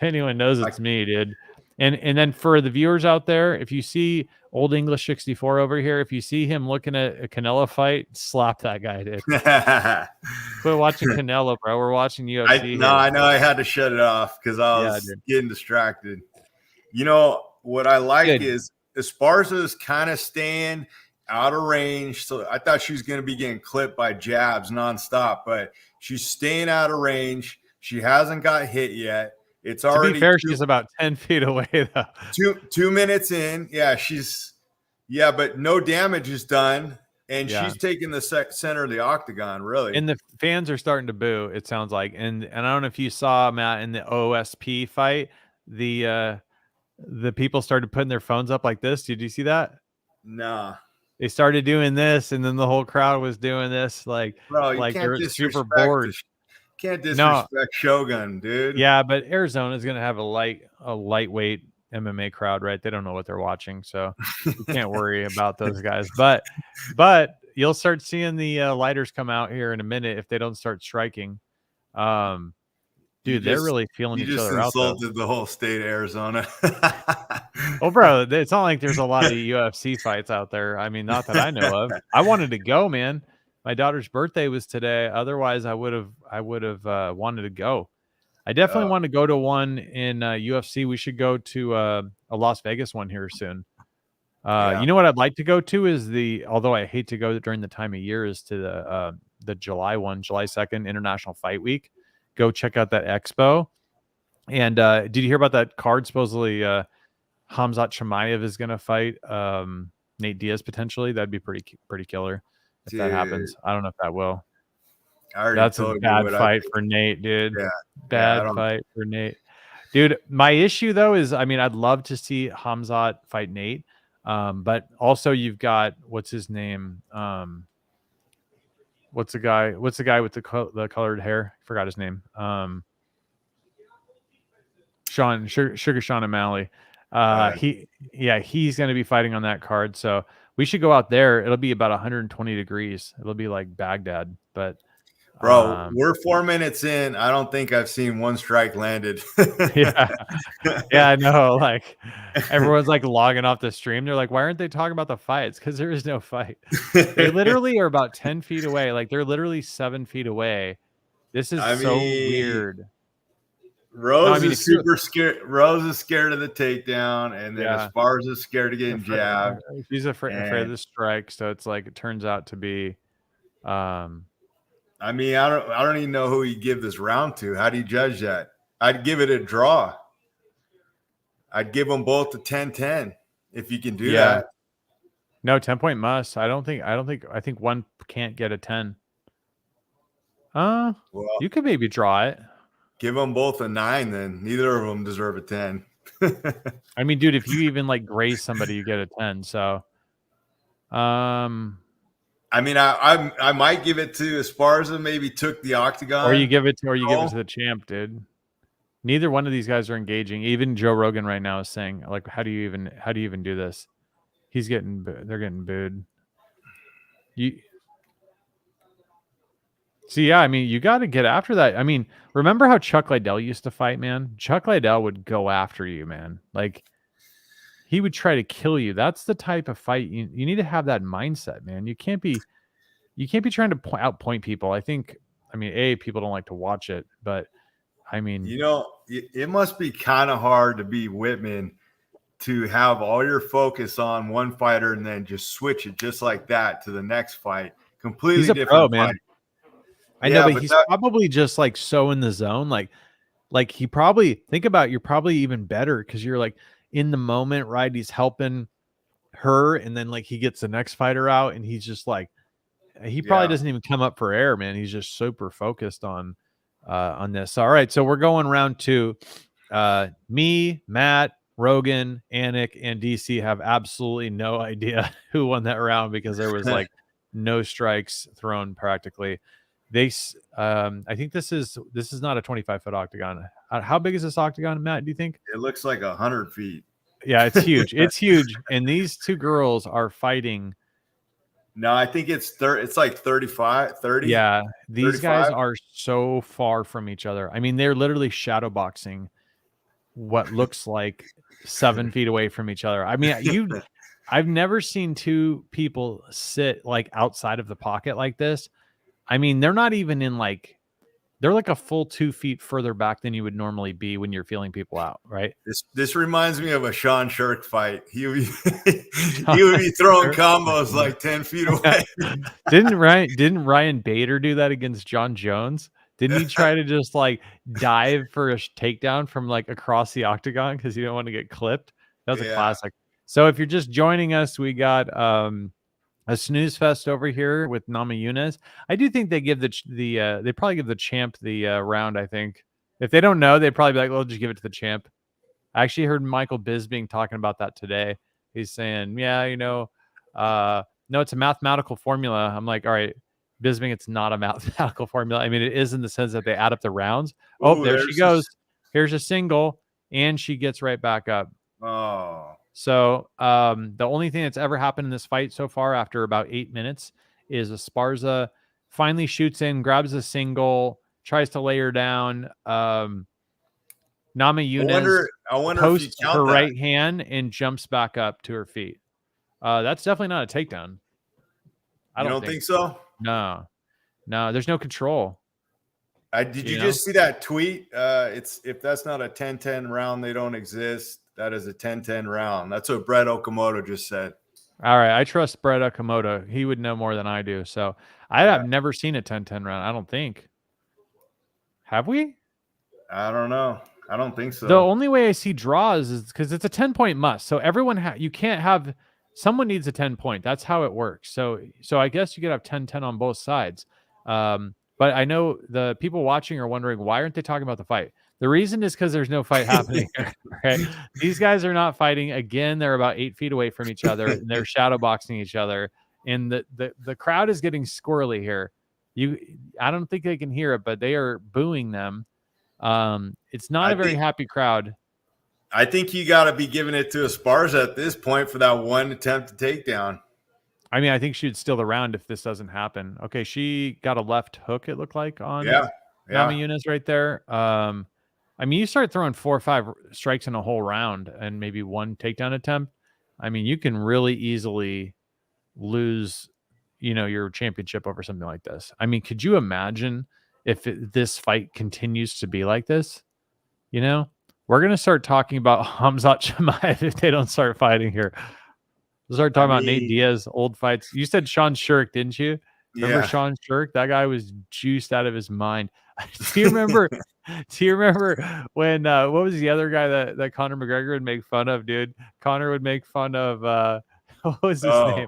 it's me, dude. And then for the viewers out there, if you see Old English 64 over here, if you see him looking at a Canelo fight, slap that guy, dude. Quit watching Canelo, bro. We're watching UFC. I know I had to shut it off because I was getting distracted. You know, what I like is Esparza's kind of staying out of range. So I thought she was going to be getting clipped by jabs nonstop, but she's staying out of range. She hasn't got hit yet. It's already, to be fair, she's about 10 feet away though. 2 minutes in. Yeah, but no damage is done. And she's taking the center of the octagon, really. And the fans are starting to boo, it sounds like. And I don't know if you saw, Matt, in the OSP fight, the people started putting their phones up like this. Did you see that? Nah. They started doing this, and then the whole crowd was doing this, like they're super bored. Can't disrespect Shogun, dude. Yeah, but Arizona's gonna have a lightweight MMA crowd, right? They don't know what they're watching, so you can't worry about those guys. But you'll start seeing the lighters come out here in a minute if they don't start striking. Dude, they're really feeling you each just other out, though. insulted the whole state of Arizona. Well, bro, it's not like there's a lot of UFC fights out there. I mean, not that I know of. I wanted to go, man. My daughter's birthday was today. Otherwise, I would have wanted to go. I definitely want to go to one in UFC. We should go to a Las Vegas one here soon. You know what I'd like to go to is although I hate to go during the time of year, is to the July 2nd, International Fight Week. Go check out that expo. And did you hear about that card? Supposedly Khamzat Chimaev is going to fight Nate Diaz potentially. That'd be pretty killer if that happens. I don't know if that will. That's a bad fight for Nate, dude. Yeah. Bad fight for Nate. Dude, my issue though is, I mean, I'd love to see Khamzat fight Nate. But also you've got, what's his name? What's the guy with the colored hair? I forgot his name. Sugar Sean O'Malley. He's going to be fighting on that card. So we should go out there. It'll be about 120 degrees. It'll be like Baghdad, but bro, we're 4 minutes in. I don't think I've seen one strike landed. Yeah, I know. Like everyone's like logging off the stream. They're like, why aren't they talking about the fights? Because there is no fight. They literally are about 10 feet away. Like they're literally 7 feet away. This is so weird. Rose is super scared. Rose is scared of the takedown, and then Esparza is scared of getting jabbed. She's afraid of the strike. So it's like it turns out to be. I mean, I don't even know who you give this round to. How do you judge that? I'd give it a draw. I'd give them both a 10-10 if you can do that. No, 10-point must. I think one can't get a 10. Well, you could maybe draw it. Give them both a 9, then neither of them deserve a 10. I mean, dude, if you even like graze somebody, you get a 10. So, I mean, I might give it to Esparza. Maybe took the octagon, or you give it to the champ, dude. Neither one of these guys are engaging. Even Joe Rogan right now is saying, like, how do you even do this? They're getting booed. I mean, you got to get after that. I mean, remember how Chuck Liddell used to fight, man? Chuck Liddell would go after you, man. Like, he would try to kill you. That's the type of fight you need to have that mindset, man. You can't be trying to outpoint people. I mean, people don't like to watch it, but I mean, it must be kind of hard to be Whitman to have all your focus on one fighter and then just switch it just like that to the next fight. Completely different pro, fight. Man. I know, but he's probably just like so in the zone. Like he probably you're probably even better because you're like in the moment, right? He's helping her, and then like he gets the next fighter out, and he's just like he probably doesn't even come up for air, man. He's just super focused on this. All right, so we're going round 2. Me, Matt, Rogan, Anik, and DC have absolutely no idea who won that round because there was like no strikes thrown practically. I think this is not a 25-foot octagon. How big is this octagon, Matt? Do you think? It looks like 100 feet. Yeah, it's huge. It's huge. And these two girls are fighting. No, I think it's like 35, 30. Yeah, these 35. guys are so far from each other. I mean, they're literally shadow boxing what looks like 7 feet away from each other. I mean, I've never seen two people sit like outside of the pocket like this. I mean, they're not even in they're like a full 2 feet further back than you would normally be when you're feeling people out, right? This reminds me of a Sean Shirk fight. He would be throwing combos like 10 feet away. Didn't Ryan Bader do that against John Jones? Didn't he try to just like dive for a takedown from like across the octagon because he didn't want to get clipped? That was a classic. So if you're just joining us, we got a snooze fest over here with Namajunas. I do think they give they probably give the champ the round. I think if they don't know, they'd probably be like, "Well, just give it to the champ." I actually heard Michael Bisping talking about that today. He's saying, "Yeah, no, it's a mathematical formula." I'm like, "All right, Bisping, it's not a mathematical formula. I mean, it is in the sense that they add up the rounds." Oh, there she goes. Here's a single, and she gets right back up. Oh, So the only thing that's ever happened in this fight so far after about 8 minutes is Esparza finally shoots in, grabs a single, tries to lay her down. Nama Yunus I wonder if you posts count her that. right hand and jumps back up to her feet. That's definitely not a takedown. I You don't don't think. think so? No, there's no control. Did you just see that tweet? It's if that's not a 10-10 round, they don't exist. That is a 10-10 round. That's what Brett Okamoto just said. All right, I trust Brett Okamoto. He would know more than I do. So I have never seen a 10-10 round. I don't think. Have we? I don't know. I don't think so. The only way I see draws is because it's a 10-point must. So everyone you can't have someone needs a 10-point. That's how it works. So I guess you could have 10-10 on both sides. But I know the people watching are wondering why aren't they talking about the fight? The reason is because there's no fight happening here. Right? These guys are not fighting. Again, they're about 8 feet away from each other and they're shadow boxing each other. And the crowd is getting squirrely here. I don't think they can hear it, but they are booing them. It's not a very happy crowd. I think you got to be giving it to Esparza at this point for that one attempt to takedown. I mean, I think she'd steal the round if this doesn't happen. Okay, she got a left hook, it looked like, on Nama Yunus right there. I mean, you start throwing 4 or 5 strikes in a whole round and maybe one takedown attempt. I mean, you can really easily lose, your championship over something like this. I mean, could you imagine if this fight continues to be like this? We're going to start talking about Khamzat Chimaev if they don't start fighting here. We'll start talking about Nate Diaz, old fights. You said Sean Shirk, didn't you? Remember Sean Shirk? That guy was juiced out of his mind. Do you remember when what was the other guy that Conor McGregor would make fun of, dude? Conor would make fun of what was his name?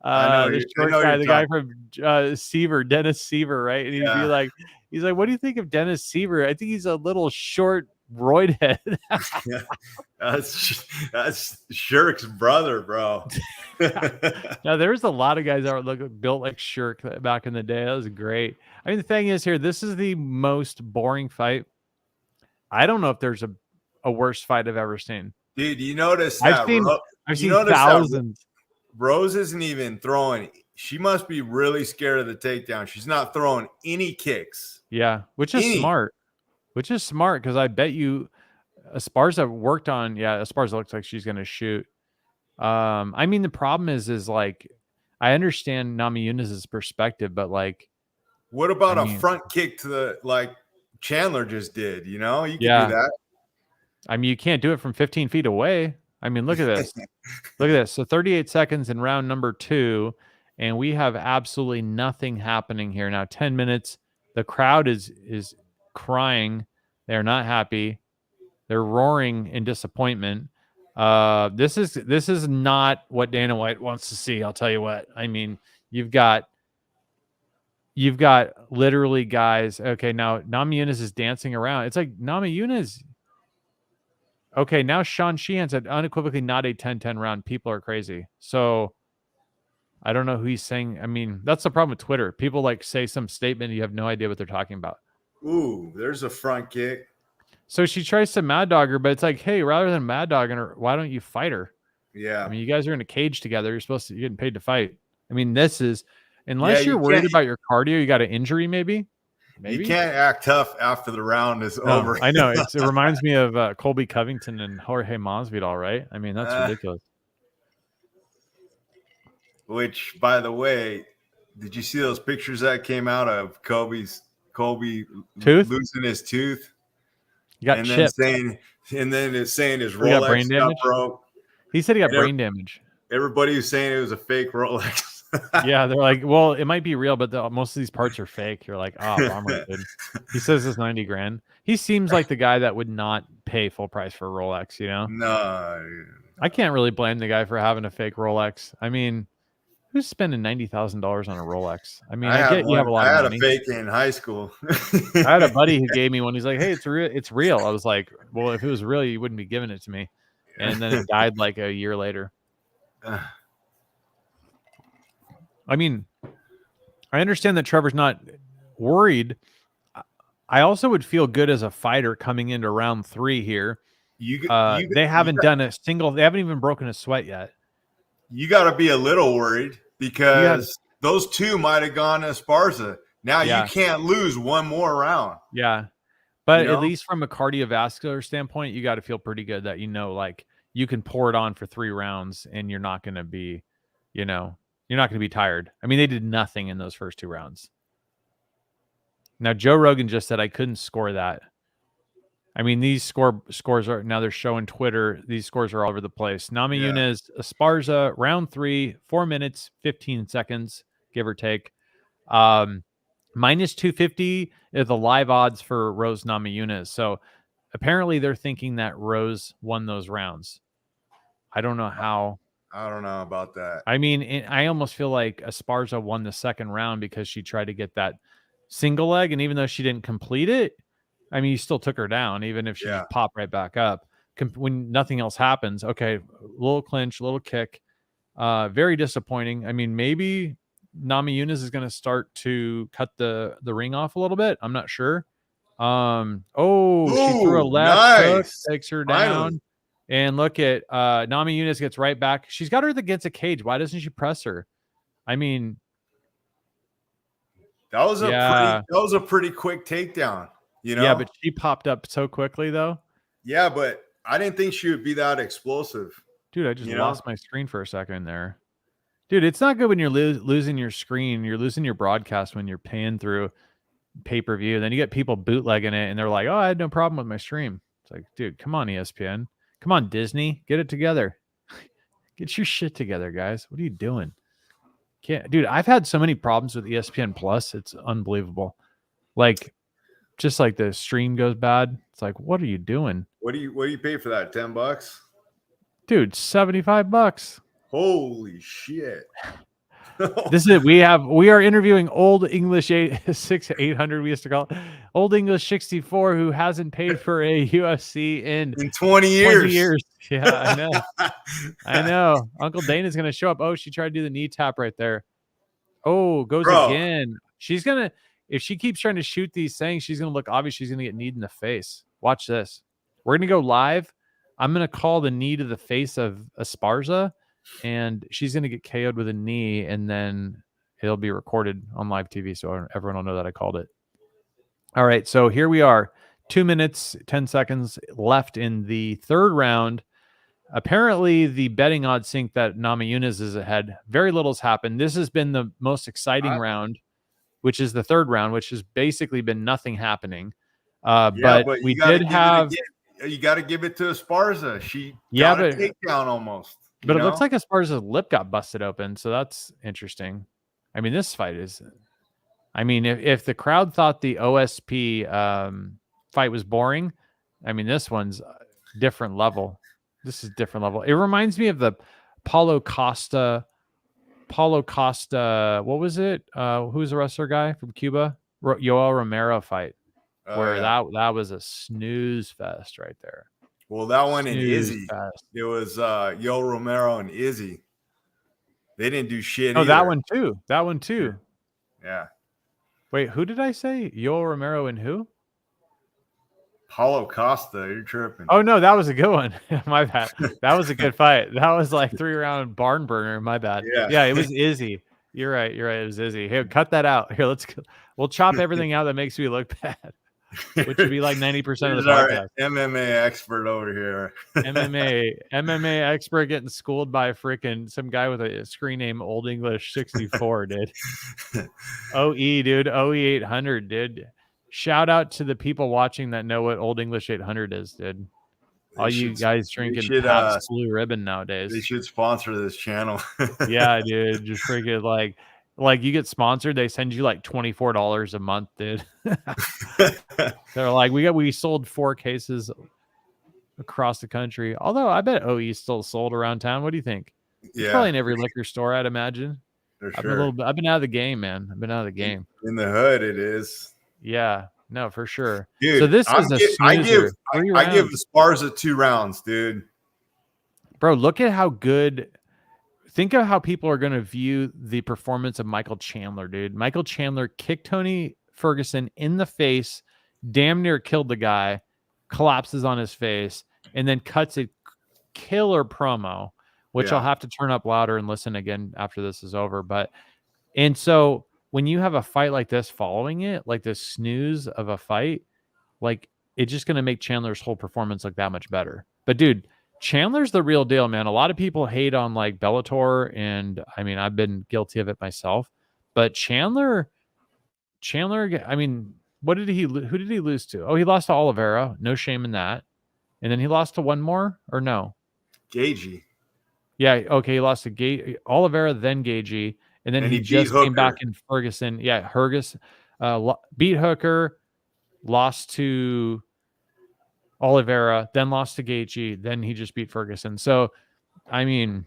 The short guy, the guy from Seaver, Dennis Seaver, right? And he'd be like, he's like, what do you think of Dennis Seaver? I think he's a little short roid head. That's Shirk's brother, bro. Now there was a lot of guys that were built like Shirk back in the day. That was great. I mean, the thing is here, this is the most boring fight. I don't know if there's a worse fight I've ever seen. Dude, you notice that I've seen thousands. Rose isn't even throwing. She must be really scared of the takedown. She's not throwing any kicks. Yeah, which is smart. Which is smart because I bet you Esparza worked on. Yeah, Esparza looks like she's going to shoot. I mean, the problem is like, I understand Nama Yunus's perspective, but like, what about a front kick to the Chandler just did? You can do that. I mean, you can't do it from 15 feet away. I mean, look at this. Look at this. So 38 seconds in round number 2, and we have absolutely nothing happening here. Now 10 minutes. The crowd is crying. They're not happy. They're roaring in disappointment. This is not what Dana White wants to see. I'll tell you what. I mean, you've got literally guys. Okay, now Nama Yunus is dancing around. It's like Nama Yunus. Okay, now Sean Sheehan said unequivocally not a 10-10 round. People are crazy. So I don't know who he's saying. I mean, that's the problem with Twitter. People say some statement, you have no idea what they're talking about. Ooh, there's a front kick. So she tries to mad dog her, but it's like, hey, rather than mad dogging her, why don't you fight her? Yeah. I mean, you guys are in a cage together. You're getting paid to fight. I mean, this is, unless you're worried about your cardio, you got an injury maybe. You can't act tough after the round is over. I know. It reminds me of Colby Covington and Jorge Masvidal, right? I mean, that's ridiculous. Which, by the way, did you see those pictures that came out of Colby tooth? Losing his tooth? He got chipped. And then it's saying his Rolex got broke. He said he got brain damage. Everybody was saying it was a fake Rolex. Yeah, they're like, well, it might be real, but most of these parts are fake. You're like, oh, bummer, dude. He says it's $90,000. He seems like the guy that would not pay full price for a Rolex, No. I can't really blame the guy for having a fake Rolex. I mean, who's spending $90,000 on a Rolex? I mean, I get you have a lot of money. I had a fake in high school. I had a buddy who gave me one. He's like, hey, it's real. It's real. I was like, well, if it was real, you wouldn't be giving it to me. And then it died like a year later. I mean, I understand that Trevor's not worried. I also would feel good as a fighter coming into round 3 here They haven't done a single. They haven't even broken a sweat yet. You got to be a little worried because those two might have gone to Esparza. Now you can't lose one more round. Yeah. But at least from a cardiovascular standpoint, you got to feel pretty good that, like you can pour it on for 3 rounds and you're not going to be, you're not going to be tired. I mean, they did nothing in those first 2 rounds. Now, Joe Rogan just said I couldn't score that. I mean, these scores are now they're showing Twitter. These scores are all over the place. Namajunas, Esparza, round 3, 4 minutes, 15 seconds, give or take. Minus 250 is the live odds for Rose Namajunas. So apparently they're thinking that Rose won those rounds. I don't know how. I don't know about that. I mean, I almost feel like Esparza won the second round because she tried to get that single leg. And even though she didn't complete it, I mean, you still took her down, even if she just popped right back up. When nothing else happens, okay, little clinch, little kick. Very disappointing. I mean, maybe Namajunas is going to start to cut the ring off a little bit. I'm not sure. She threw a left hook, takes her down. And look at Namajunas gets right back. She's got her against a cage. Why doesn't she press her? I mean, that was a pretty quick takedown. Yeah, but she popped up so quickly, though. Yeah, but I didn't think she would be that explosive. Dude, I just lost my screen for a second there. Dude, it's not good when you're losing your screen. You're losing your broadcast when you're paying through pay-per-view. Then you get people bootlegging it, and they're like, oh, I had no problem with my stream. It's like, dude, come on, ESPN. Come on, Disney. Get it together. Get your shit together, guys. What are you doing? Dude, I've had so many problems with ESPN Plus. It's unbelievable. Like, just like the stream goes bad. It's like, what are you doing? What do you pay for that? $10? Dude, $75. Holy shit. This is it. We are interviewing Old English 800, we used to call it. Old English 64, who hasn't paid for a UFC in 20 years. Yeah, I know. I know. Uncle Dana's gonna show up. Oh, she tried to do the knee tap right there. Oh, goes again. She's gonna, if she keeps trying to shoot these things, she's gonna look obvious. She's gonna get kneed in the face. Watch this. We're gonna go live. I'm gonna call the knee to the face of Esparza, and she's gonna get KO'd with a knee, and then it'll be recorded on live TV, so everyone will know that I called it. All right, so here we are. 2 minutes, 10 seconds left in the third round. Apparently, the betting odds think that Namajunas is ahead. Very little's happened. This has been the most exciting round, which is the third round, which has basically been nothing happening. But we did have. You got to give it to Esparza. She got a takedown almost. But it looks like Esparza's lip got busted open, so that's interesting. I mean, this fight is. I mean, if the crowd thought the OSP fight was boring, I mean, this one's different level. This is different level. It reminds me of the Paulo Costa. What was it? Who's the wrestler guy from Cuba? Yoel Romero fight, where that was a snooze fest right there. Well, that one in Izzy, it was Yoel Romero and Izzy. They didn't do shit. Oh, that one too. Yeah. Wait, who did I say? Yoel Romero and who? Paulo Costa. You're tripping. Oh, no, that was a good one. My bad. That was a good fight. That was like 3-round barn burner. My bad. Yeah, it was Izzy. You're right. It was Izzy. Here, cut that out. Here, we'll chop everything out that makes me look bad, which would be like 90% of the podcast. MMA expert over here. MMA expert getting schooled by some guy with a screen name Old English 64, dude. OE, dude. OE800, dude. Shout out to the people watching that know what Old English 800 is, dude. All you guys drinking Pabst Blue Ribbon nowadays. They should sponsor this channel. Yeah, dude. Just freaking like you get sponsored, they send you like $24 a month, dude. They're like, we sold 4 cases across the country. Although I bet OE still sold around town. What do you think? It's probably in every liquor store, I'd imagine. I've been out of the game, man. I've been out of the game. In the hood, it is. Yeah, no, for sure. Dude, so this is a snoozer. I give Esparza 2 rounds, dude. Bro, look at how good. Think of how people are going to view the performance of Michael Chandler, dude. Michael Chandler kicked Tony Ferguson in the face, damn near killed the guy, collapses on his face, and then cuts a killer promo, which I'll Yeah. have to turn up louder and listen again after this is over. But, and so when you have a fight like this following it, like this snooze of a fight, like it's just going to make Chandler's whole performance look that much better. But dude, Chandler's the real deal, man. A lot of people hate on like Bellator, and I mean, I've been guilty of it myself. But Chandler, I mean, who did he lose to? Oh, he lost to Oliveira. No shame in that. And then he lost to one more, or no? Gagey. Yeah, okay. He lost to Oliveira, then Gagey, and then And he he beat just came back Hooker. in Ferguson. Yeah, Ferguson beat Hooker, lost to Oliveira, then lost to Gaethje, then he just beat Ferguson. So, I mean,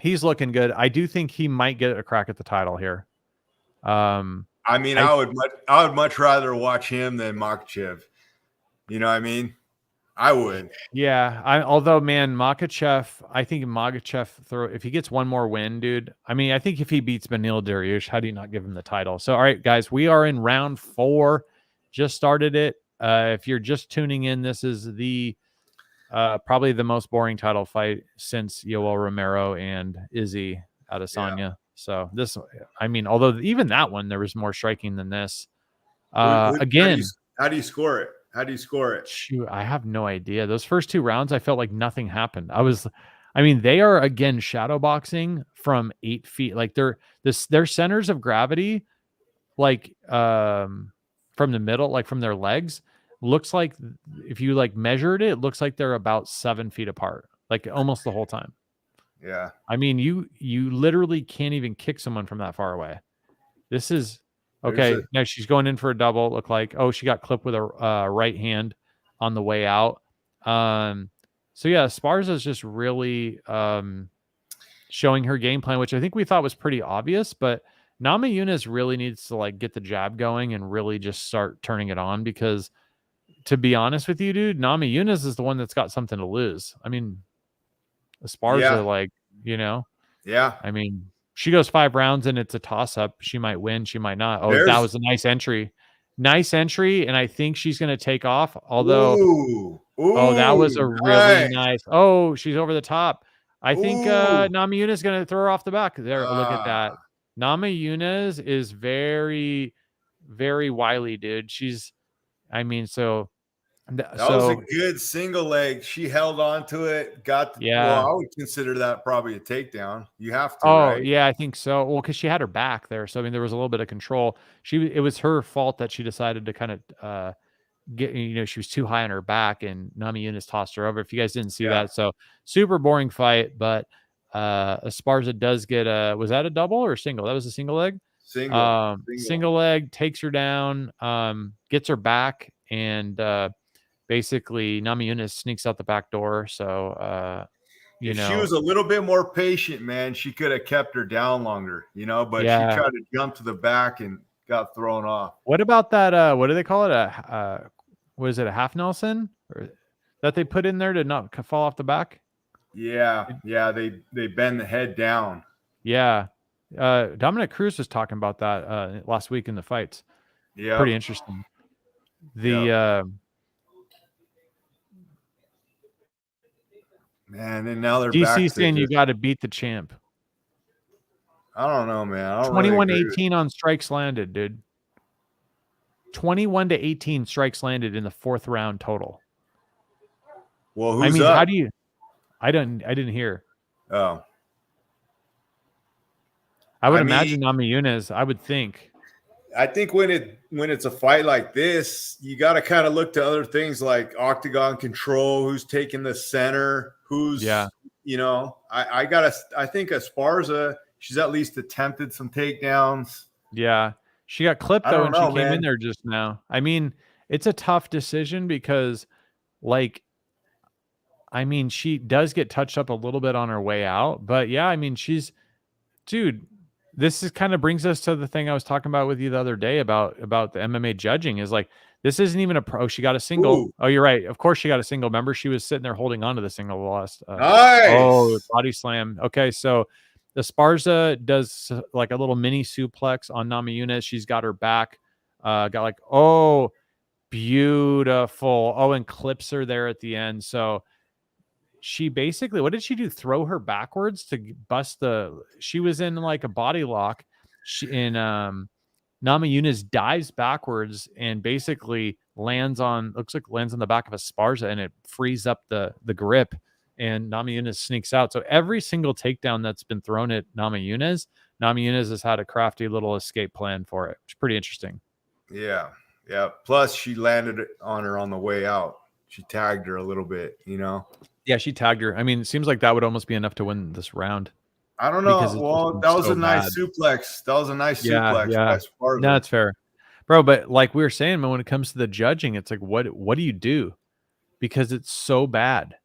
he's looking good. I do think he might get a crack at the title here. I mean, I would much rather watch him than Makhachev. You know what I mean? I would. Yeah. Although, man, Makhachev, I think Makhachev if he gets one more win, dude. I mean, I think if he beats Beneil Dariush, how do you not give him the title? So, all right, guys, we are in round 4. Just started it. If you're just tuning in, this is the probably the most boring title fight since Yoel Romero and Izzy Adesanya. Yeah. So this, I mean, although even that one there was more striking than this. Again, how do you score it? How do you score it? Shoot, I have no idea. Those first 2 rounds, I felt like nothing happened. I mean, they are again shadow boxing from 8 feet. Like their centers of gravity, like from the middle, like from their legs, looks like if you like measured it, looks like they're about 7 feet apart, like almost the whole time. Yeah. I mean, you literally can't even kick someone from that far away. This is okay. Now she's going in for a double. Look like, oh, she got clipped with a right hand on the way out. So yeah, Esparza is just really showing her game plan, which I think we thought was pretty obvious, but Namajunas really needs to like get the jab going and really just start turning it on, because to be honest with you, dude, Namajunas is the one that's got something to lose. I mean, Esparza, like, you know, I mean, she goes 5 rounds and it's a toss up. She might win. She might not. Oh, that was a nice entry. And I think she's going to take off. Although, that was a really nice. Oh, she's over the top. I think Namajunas is going to throw her off the back. There, look at that. Namajunas is very, very wily, dude. That was a good single leg. She held on to it, well, I would consider that probably a takedown. You have to, right? Yeah, I think so. Well, because she had her back there. So, I mean, there was a little bit of control. It was her fault that she decided to kind of she was too high on her back, and Namajunas tossed her over. If you guys didn't see that. So, super boring fight, but Esparza does get was that a double or a single? That was a single leg? Single leg, takes her down, gets her back, and basically Namajunas sneaks out the back door. So if she was a little bit more patient, man, she could have kept her down longer, but she tried to jump to the back and got thrown off. What about that? What do they call it? What is it, a half Nelson that they put in there to not fall off the back? Yeah, they bend the head down. Yeah, Dominic Cruz was talking about that last week in the fights. Yeah, pretty interesting. Man, and now they're DC saying you got to beat the champ. I don't know, man. 21-18 on strikes landed, dude. 21-18 strikes landed in the 4th round total. Well, who's up? How do you? I didn't hear. Oh, I would imagine Namajunas. I would think. I think when it's a fight like this, you got to kind of look to other things like octagon control, who's taking the center, who's I think Esparza, she's at least attempted some takedowns. Yeah. She got clipped though when she came in there just now. I mean, it's a tough decision because she does get touched up a little bit on her way out, but yeah, I mean, this is kind of brings us to the thing I was talking about with you the other day about the MMA judging is like, this isn't even a pro. She got a single. Ooh. Oh, you're right. Of course she got a single. Remember, she was sitting there holding on to the single last. Nice. Oh, body slam. Okay. So Esparza does like a little mini suplex on Namajunas. She's got her back. Beautiful. Oh, and clips her there at the end. So she basically, what did she do? Throw her backwards to bust she was in like a body lock. Namajunas dives backwards and basically lands on the back of a Esparza, and it frees up the grip, and Namajunas sneaks out. So every single takedown that's been thrown at Namajunas has had a crafty little escape plan for it. It's pretty interesting. Yeah. Yeah. Plus she landed on her on the way out. She tagged her a little bit, Yeah, she tagged her. I mean, it seems like that would almost be enough to win this round. I don't know. Well, that was a nice suplex. That was a nice suplex. Yeah. No, that's fair, bro. But like we were saying, man, when it comes to the judging, it's like, what do you do? Because it's so bad.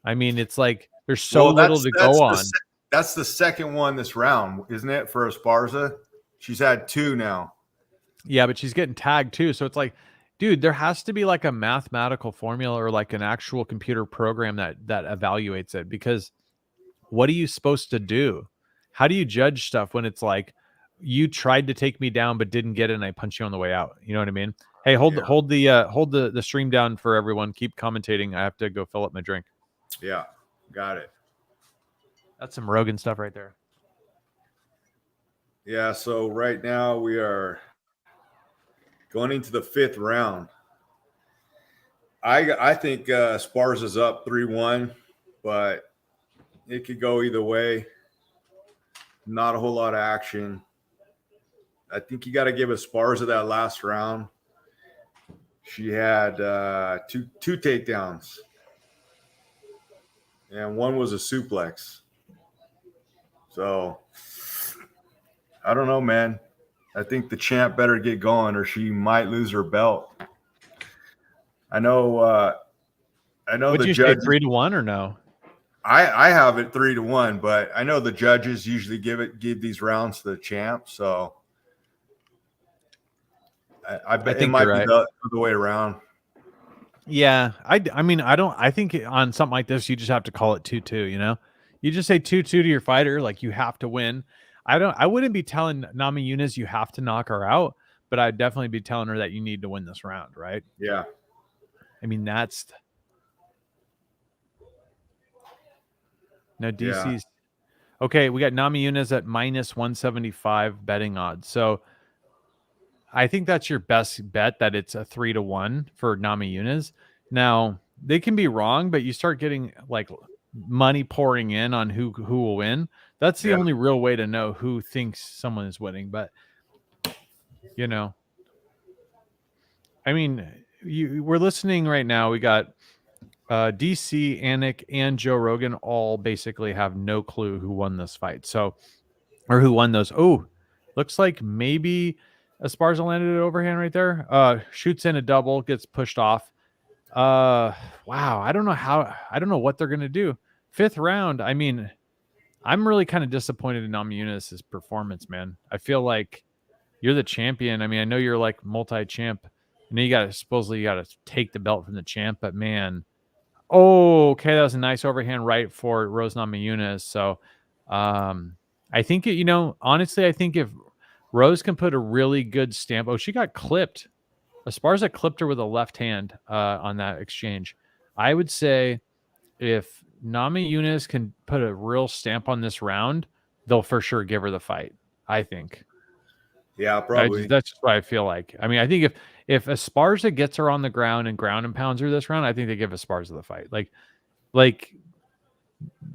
I mean, it's like there's so little to go on. That's the second one this round, isn't it, for Esparza? She's had 2 now. Yeah, but she's getting tagged too. So it's like, dude, there has to be like a mathematical formula or like an actual computer program that evaluates it, because what are you supposed to do? How do you judge stuff when it's like you tried to take me down but didn't get it and I punch you on the way out? You know what I mean? Hey, hold the stream down for everyone. Keep commentating. I have to go fill up my drink. Yeah, got it. That's some Rogan stuff right there. Yeah, so right now we are going into the 5th round. I think Esparza's up 3-1, but it could go either way. Not a whole lot of action. I think you got to give Esparza that last round. She had two takedowns, and one was a suplex. So I don't know, man. I think the champ better get going, or she might lose her belt. I know. Would the you judge say 3-1 or no? I have it 3-1, but I know the judges usually give these rounds to the champ, so I bet it might be the other way around. Yeah, I mean, I think on something like this, you just have to call it 2-2. You know, you just say 2-2 to your fighter, like you have to win. I wouldn't be telling Namajunas you have to knock her out, but I'd definitely be telling her that you need to win this round, right? Yeah. I mean, that's no DC's. Yeah. Okay, we got Namajunas at -175 betting odds. So I think that's your best bet, that it's a 3-1 for Namajunas. Now, they can be wrong, but you start getting like money pouring in on who will win. That's the only real way to know who thinks someone is winning. But, you know, I mean, we're listening right now. We got DC, Anik, and Joe Rogan all basically have no clue who won this fight. So, or who won those. Oh, looks like maybe Esparza landed an overhand right there. Shoots in a double, gets pushed off. Wow. I don't know what they're going to do. 5th round. I mean, I'm really kind of disappointed in Namajunas' performance, man. I feel like you're the champion. I mean, I know you're like multi-champ. I know you got to take the belt from the champ, but man, okay, that was a nice overhand right for Rose Namajunas. So, I think honestly, I think if Rose can put a really good stamp. Oh, she got clipped. Esparza clipped her with a left hand on that exchange. I would say if Namajunas can put a real stamp on this round, they'll for sure give her the fight, I think. Yeah, probably. That's just what I feel like. I mean, I think if Esparza gets her on the ground and pounds her this round, I think they give Esparza the fight. Like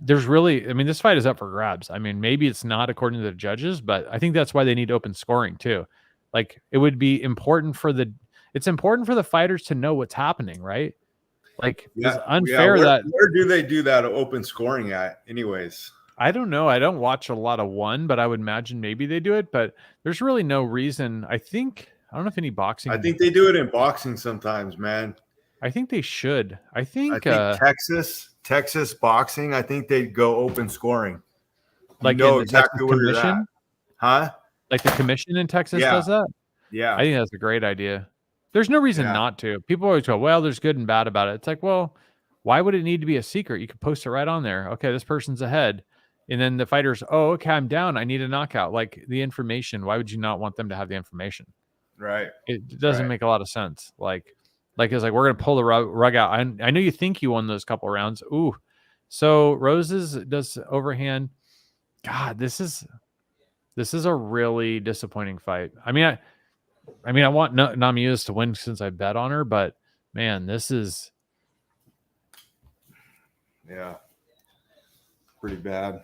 there's really, I mean, this fight is up for grabs. I mean, maybe it's not according to the judges, but I think that's why they need open scoring too. Like it would be important it's important for the fighters to know what's happening, right? Like it's unfair that where do they do that open scoring at anyways? I don't know. I don't watch a lot of one, but I would imagine maybe they do it, but there's really no reason. I don't know if any boxing. I think they do it in boxing sometimes, man. I think they should. I think Texas boxing, I think they go open scoring. Like exactly where you're at. Huh? Like the commission in Texas does that? Yeah. I think that's a great idea. There's no reason not to. People always go, well, there's good and bad about it. It's like, well, why would it need to be a secret? You could post it right on there. Okay, this person's ahead. And then the fighters, oh, okay, I'm down. I need a knockout. Like the information. Why would you not want them to have the information? Right. It doesn't make a lot of sense. Like it's like, we're going to pull the rug out. I know you think you won those couple rounds. Ooh, So Roses does overhand. God, this is a really disappointing fight. I mean, I want Namajunas to win since I bet on her, but man, this is pretty bad.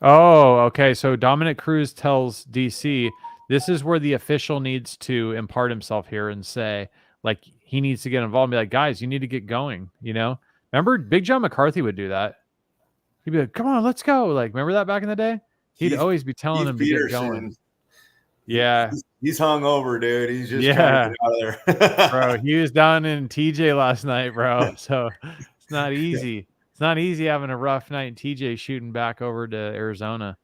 Oh, okay. So Dominic Cruz tells DC this is where the official needs to impart himself here and say, like, he needs to get involved and be like, guys, you need to get going. You know, remember Big John McCarthy would do that. He'd be like, come on, let's go. Like, remember that back in the day? He'd always be telling him to get going. Yeah. He's hung over, dude. He's just trying to get out of there. Bro, he was down in TJ last night, bro. So it's not easy. It's not easy having a rough night. TJ shooting back over to Arizona.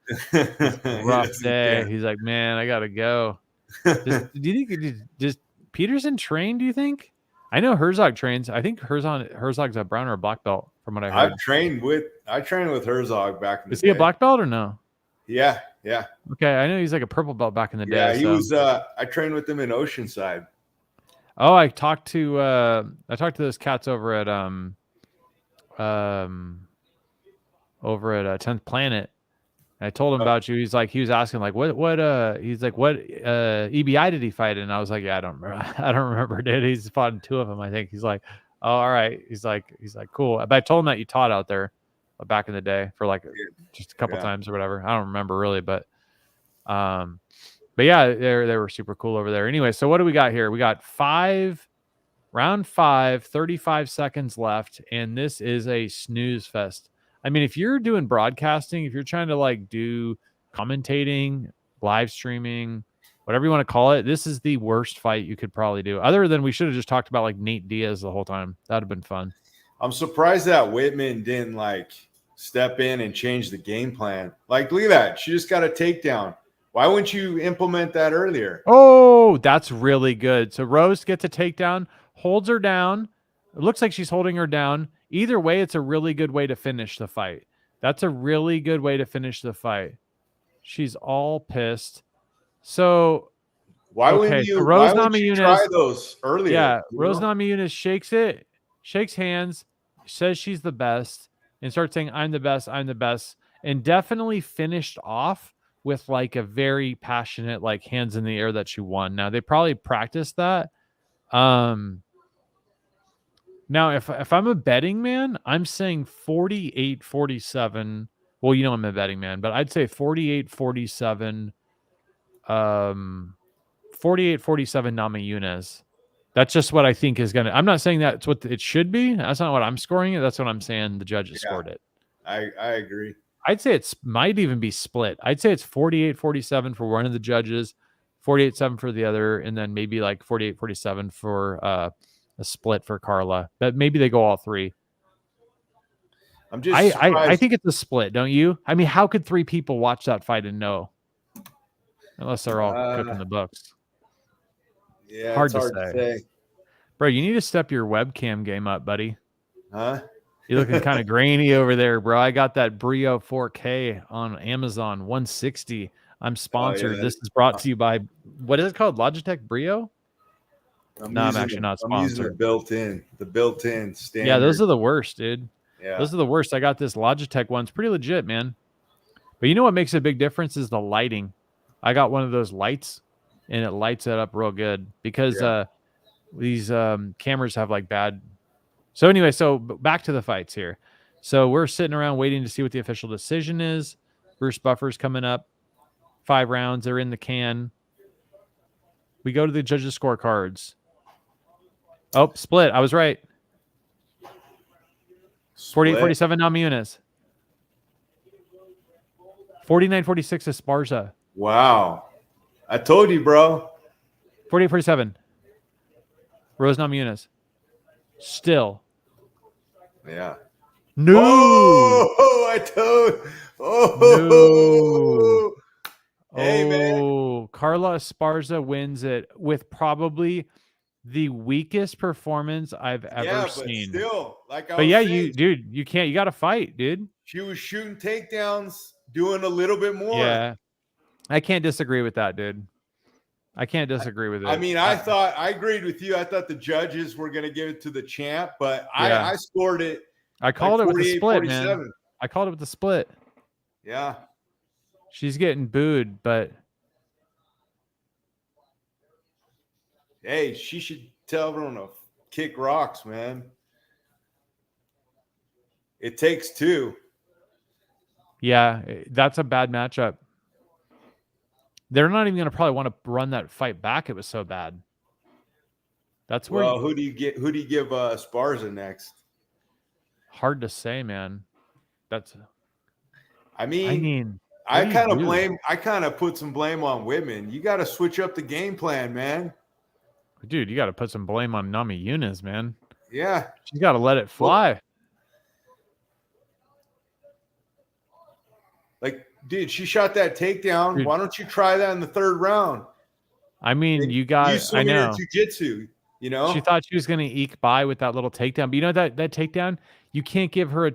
Rough day. He's like, man, I gotta go. Do you think does Peterson train? Do you think? I know Herzog trains. I think Herzog's a brown or a black belt, from what I heard. I trained with Herzog back in the day. Is he a black belt or no? Yeah. Okay, I know he's like a purple belt back in the day. Yeah, he was. I trained with him in Oceanside. Oh, I talked to those cats over at 10th Planet. I told him about you. He was asking like what EBI did he fight in? And I was like, yeah, I don't remember, dude. He's fought in 2 of them, I think. He's like, oh, all right. He's like, cool. But I told him that you taught out there back in the day for like just a couple times or whatever. I don't remember really, but yeah, they were super cool over there. Anyway, so what do we got here? We got round 5, 35 seconds left, and this is a snooze fest. I mean, if you're doing broadcasting, if you're trying to like do commentating, live streaming, whatever you want to call it, this is the worst fight you could probably do. Other than we should have just talked about like Nate Diaz the whole time. That'd have been fun. I'm surprised that Whitman didn't like step in and change the game plan. Like, look at that. She just got a takedown. Why wouldn't you implement that earlier? Oh, that's really good. So Rose gets a takedown, holds her down. It looks like she's holding her down. Either way, it's a really good way to finish the fight. That's a really good way to finish the fight. She's all pissed. So why wouldn't you try those earlier? Yeah, Rose Namajunas shakes hands, says she's the best, and starts saying, I'm the best, and definitely finished off with like a very passionate, like hands in the air that she won. Now they probably practiced that. Now if I'm a betting man, I'm saying 48-47. Well, you know I'm a betting man, but I'd say 48-47. 48-47 Namajunas. That's just what I think is gonna. I'm not saying that's what it should be. That's not what I'm scoring it. That's what I'm saying. The judges scored it. I agree. I'd say it's might even be split. I'd say it's 48-47 for one of the judges, 48-7 for the other, and then maybe like 48-47 for a split for Carla. But maybe they go all 3. I'm just I think it's a split, don't you? I mean, how could 3 people watch that fight and know? Unless they're all cooking the books. Yeah, hard to say. Bro, you need to step your webcam game up, buddy. Huh? You're looking kind of grainy over there, bro. I got that Brio 4K on Amazon, 160. I'm sponsored. Oh, yeah. This is brought to you by, what is it called? Logitech Brio? I'm actually not sponsored. I'm using the built-in standard. Yeah, those are the worst, dude. Yeah. Those are the worst. I got this Logitech one. It's pretty legit, man. But you know what makes a big difference is the lighting. I got one of those lights, and it lights it up real good because these cameras have like bad. So anyway, so back to the fights here. So we're sitting around waiting to see what the official decision is. Bruce Buffer's coming up. 5 rounds. They're in the can. We go to the judges' scorecards. Oh, split. I was right. 48-47 Namajunas. 49-46 Esparza. Wow. I told you, bro. 48-47. Rose Namajunas. Still. Yeah. No. Oh, I told. Oh. No. Hey, man. Carla Esparza wins it with probably the weakest performance I've ever seen. But still, like I was saying, you got to fight, dude. She was shooting takedowns, doing a little bit more. Yeah. I can't disagree with that, dude. I can't disagree with it. I mean, I agreed with you. I thought the judges were going to give it to the champ, but I scored it I called it with the split, man. 47. I called it with the split. Yeah. She's getting booed, but Hey, she should tell everyone to kick rocks, man. It takes two. yeah, that's a bad matchup. They're not even going to probably want to run that fight back. It was so bad. That's where. Well, who do you give Esparza next? Hard to say, man. That's. I mean I kind of put some blame on Whitman. You got to switch up the game plan, man. Dude, you got to put some blame on Nami Yunus, man. Yeah. She's got to let it fly. Well, like, dude, she shot that takedown. Dude. Why don't you try that in the third round? I mean, you I know. Jiu-jitsu, you know? She thought she was going to eke by with that little takedown. But you know that takedown, you can't give her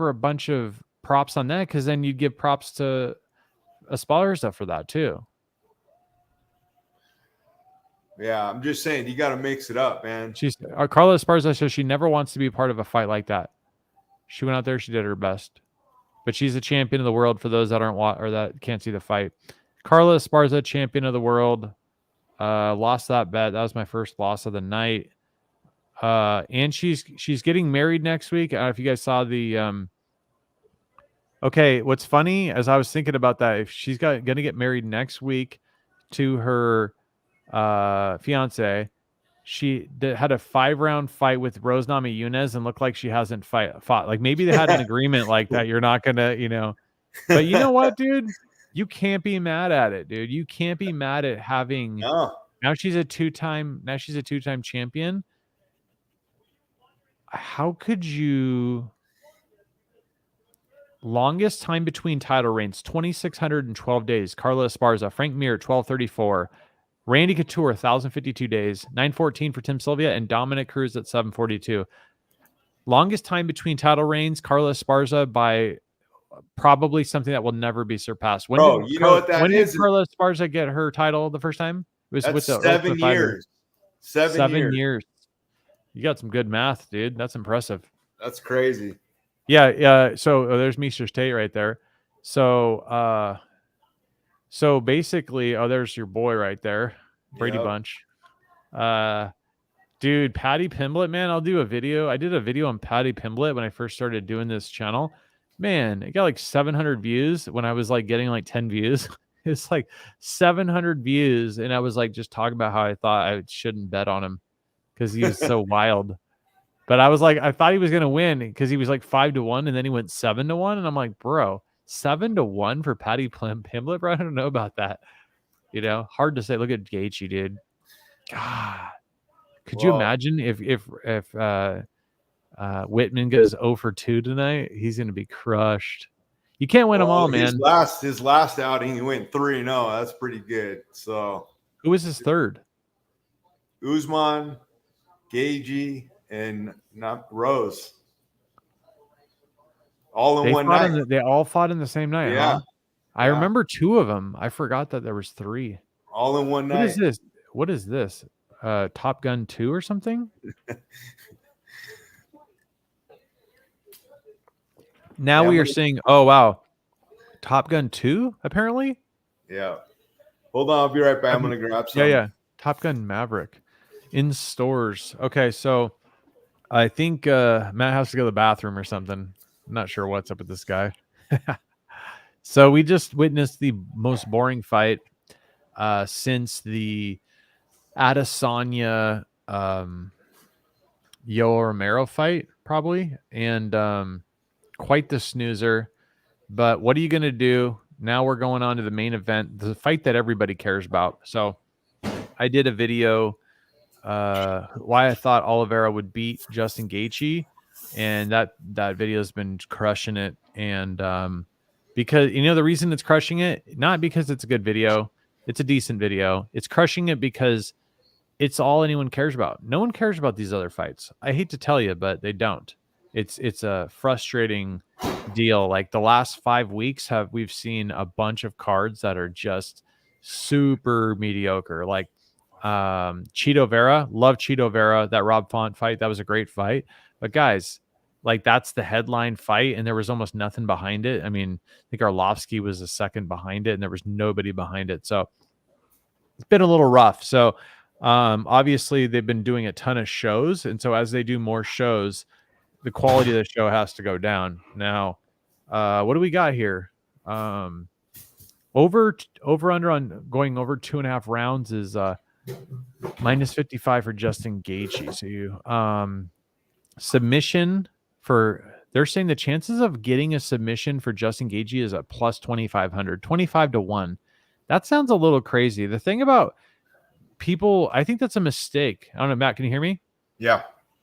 a bunch of props on that, because then you'd give props to Esparza for that too. Yeah, I'm just saying you got to mix it up, man. Carla Esparza says she never wants to be part of a fight like that. She went out there, she did her best, but she's a champion of the world. For those that that can't see the fight, Carla Esparza, champion of the world, lost that bet. That was my first loss of the night. And she's getting married next week. I don't know if you guys saw the. Okay, what's funny, as I was thinking about that, if she's going to get married next week to her fiance, she had a 5-round fight with Rose Namajunas and looked like she hasn't fought. Like, maybe they had an agreement like that. You're not gonna, but you know what, dude? You can't be mad at it, dude. You can't be mad at having. No. Now she's a two-time champion. How could you? Longest time between title reigns, 2,612 days. Carla Esparza, Frank Mir, 1,234. Randy Couture, 1,052 days. 914 for Tim Sylvia, and Dominic Cruz at 742. Longest time between title reigns, Carla Esparza, by probably something that will never be surpassed. When did Carla Esparza get her title the first time? It was with 7 years. 7 years. You got some good math, dude. That's impressive. That's crazy. Yeah. So there's Meester Tate right there. So basically, there's your boy right there, Brady Bunch. Dude, Patty Pimblett, man, I'll do a video. I did a video on Patty Pimblett when I first started doing this channel. Man, it got like 700 views when I was like getting like 10 views. It's like 700 views, and I was like just talking about how I thought I shouldn't bet on him because he was so wild. But I was like, I thought he was going to win because he was like 5-1, and then he went 7-1. And I'm like, bro, 7-1 for Patty Pimblett, bro? I don't know about that. Hard to say. Look at Gaethje, dude. God, could you imagine if Whitman goes 0-2 tonight? He's going to be crushed. You can't win them all, man. His last outing, he went 3-0. That's pretty good. So who was his third? Usman, Gaethje, and not Rose. All in one night. They all fought in the same night. Yeah. Huh? I remember 2 of them. I forgot that there was 3. All in one night. What is this? Top Gun 2 or something? Now we are seeing, oh, wow. Top Gun 2, apparently? Yeah. Hold on. I'll be right back. I'm going to grab some. Yeah. Top Gun Maverick in stores. Okay, so I think Matt has to go to the bathroom or something. I'm not sure what's up with this guy. So we just witnessed the most boring fight since the Adesanya Yoel Romero fight, probably, and quite the snoozer. But what are you going to do? Now we're going on to the main event, the fight that everybody cares about. So I did a video why I thought Oliveira would beat Justin Gaethje, and that video has been crushing it. And because the reason it's crushing it, not because it's a good video, it's a decent video. It's crushing it because it's all anyone cares about. No one cares about these other fights. I hate to tell you, but they don't. It's a frustrating deal. Like the last 5 weeks we've seen a bunch of cards that are just super mediocre. Like Cheeto Vera, love Cheeto Vera. That Rob Font fight, that was a great fight. But guys, like that's the headline fight, and there was almost nothing behind it. I mean, I think Arlovsky was a second behind it, and there was nobody behind it. So it's been a little rough. So obviously they've been doing a ton of shows, and so as they do more shows, the quality of the show has to go down. Now, what do we got here? Over under on going over 2.5 rounds is minus 55 for Justin Gaethje. So you submission for, they're saying the chances of getting a submission for Justin Gaethje is at plus 2,500, 25 to 1. That sounds a little crazy. The thing about people, I think that's a mistake. I don't know, Matt, can you hear me? Yeah.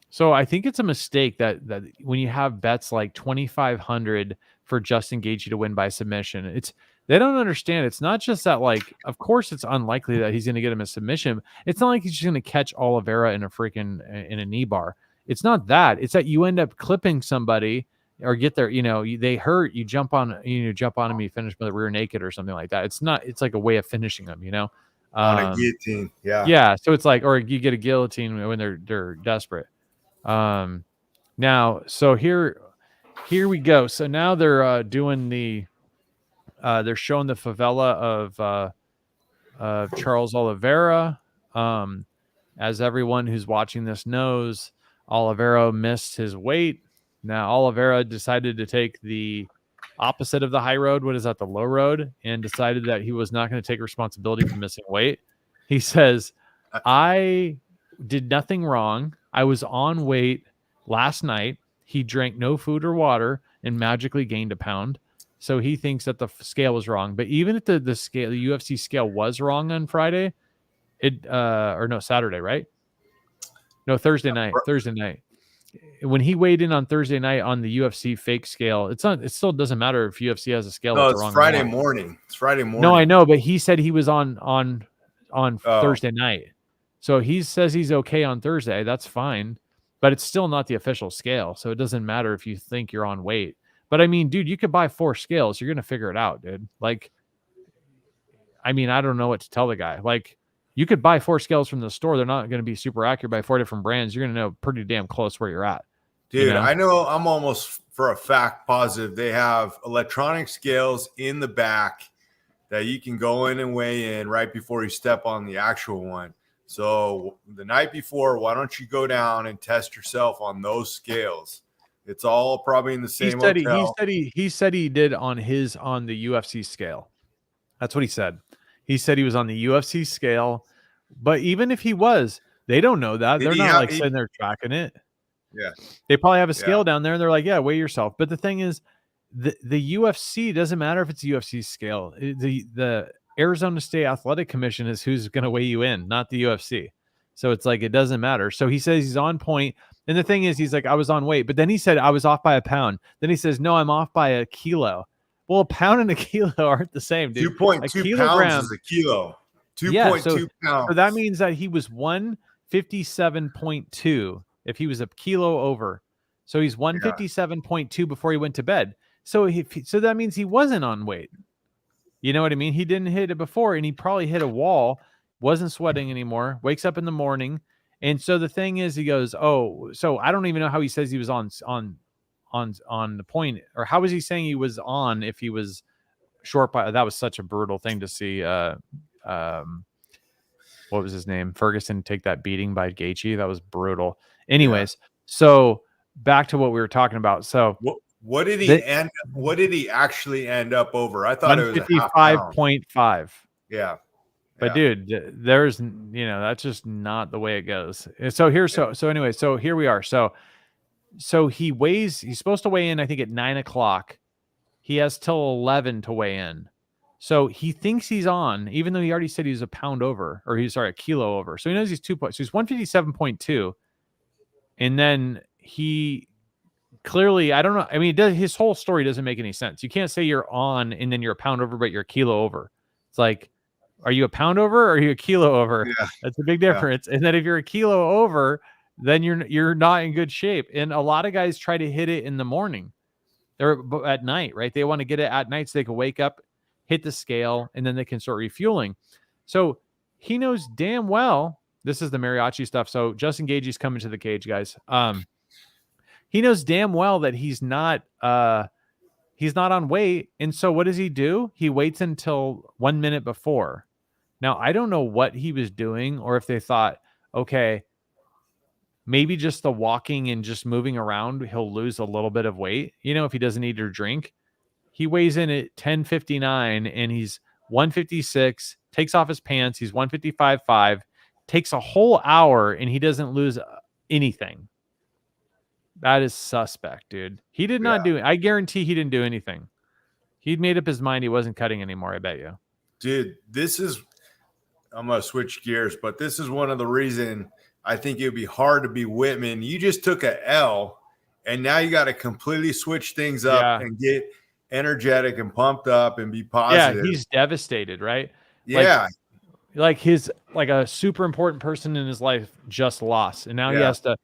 So I think it's a mistake that when you have bets like 2,500 for Justin Gaethje to win by submission, they don't understand. It's not just that, like, of course it's unlikely that he's going to get him a submission. It's not like he's just going to catch Oliveira in a knee bar. It's not that. It's that you end up clipping somebody or get there, they hurt, you jump on him, you finish with a rear naked or something like that. It's like a way of finishing them, on a guillotine. Yeah. Yeah. So it's like, or you get a guillotine when they're desperate. Now, so here we go. So now they're doing they're showing the favela of Charles Oliveira. As everyone who's watching this knows, Oliveira missed his weight. Now Oliveira decided to take the opposite of the high road. What is that? The low road, and decided that he was not going to take responsibility for missing weight. He says, I did nothing wrong. I was on weight last night. He drank no food or water and magically gained a pound. So he thinks that the scale was wrong. But even if the scale, the UFC scale was wrong on Friday, Saturday, right? No, Thursday night. When he weighed in on Thursday night on the UFC fake scale, it still doesn't matter if UFC has a scale. No, that's wrong. Friday morning. It's Friday morning. No, I know, but he said he was on Thursday night. So he says he's okay on Thursday. That's fine, but it's still not the official scale. So it doesn't matter if you think you're on weight. But I mean, dude, you could buy 4 scales. You're going to figure it out, dude. Like, I mean, I don't know what to tell the guy. Like, you could buy 4 scales from the store. They're not going to be super accurate by 4 different brands. You're going to know pretty damn close where you're at. Dude, I know I'm almost for a fact positive they have electronic scales in the back that you can go in and weigh in right before you step on the actual one. So the night before, why don't you go down and test yourself on those scales? It's all probably in the same hotel. He said he did on the UFC scale. That's what he said. He said he was on the UFC scale, but even if he was, they don't know that. They're not sitting there tracking it. Yeah. They probably have a scale down there and they're like, yeah, weigh yourself. But the thing is, the UFC doesn't matter if it's a UFC scale. The Arizona State Athletic Commission is who's going to weigh you in, not the UFC. So it's like, it doesn't matter. So he says he's on point. And the thing is, he's like, I was on weight, but then he said I was off by a pound. Then he says, no, I'm off by a kilo. Well, a pound and a kilo aren't the same, dude. 2.2 pounds is a kilo. 2.2 pounds. So that means that he was 157.2 if he was a kilo over. So he's 157.2 before he went to bed. So so that means he wasn't on weight. You know what I mean? He didn't hit it before, and he probably hit a wall, wasn't sweating anymore, wakes up in the morning. And so the thing is, he goes, oh, so I don't even know how he says he was on the point, or how was he saying he was on if he was short by? That was such a brutal thing to see. What was his name? Ferguson take that beating by Gaethje. That was brutal. Anyways, so back to what we were talking about. So what did he actually end up over? I thought it was 55.5. Yeah. But dude, there's, that's just not the way it goes. So anyway, so here we are. So he's supposed to weigh in, I think at 9:00. He has till 11 to weigh in. So he thinks he's on, even though he already said he's a pound over, or a kilo over. So he knows he's 2 points. So he's 157.2. And then he clearly, I don't know. I mean, his whole story doesn't make any sense. You can't say you're on and then you're a pound over, but you're a kilo over. It's like, are you a pound over or are you a kilo over? Yeah. That's a big difference. Yeah. And then if you're a kilo over, then you're not in good shape. And a lot of guys try to hit it in the morning. They're at night, right? They want to get it at night so they can wake up, hit the scale, and then they can start refueling. So he knows damn well, this is the mariachi stuff. So Justin Gaethje's coming to the cage, guys. he knows damn well that he's not on weight. And so what does he do? He waits until 1 minute before. Now, I don't know what he was doing, or if they thought, okay, maybe just the walking and just moving around, he'll lose a little bit of weight, if he doesn't eat or drink. He weighs in at 10:59 and he's 156, takes off his pants. He's 155.5, takes a whole hour and he doesn't lose anything. That is suspect, dude. He did not do it. I guarantee he didn't do anything. He'd made up his mind he wasn't cutting anymore, I bet you. Dude, I'm going to switch gears, but this is one of the reasons I think it would be hard to be Whitman. You just took a L, and now you got to completely switch things up and get energetic and pumped up and be positive. Yeah, he's devastated, right? Yeah. Like a super important person in his life just lost, and now he has to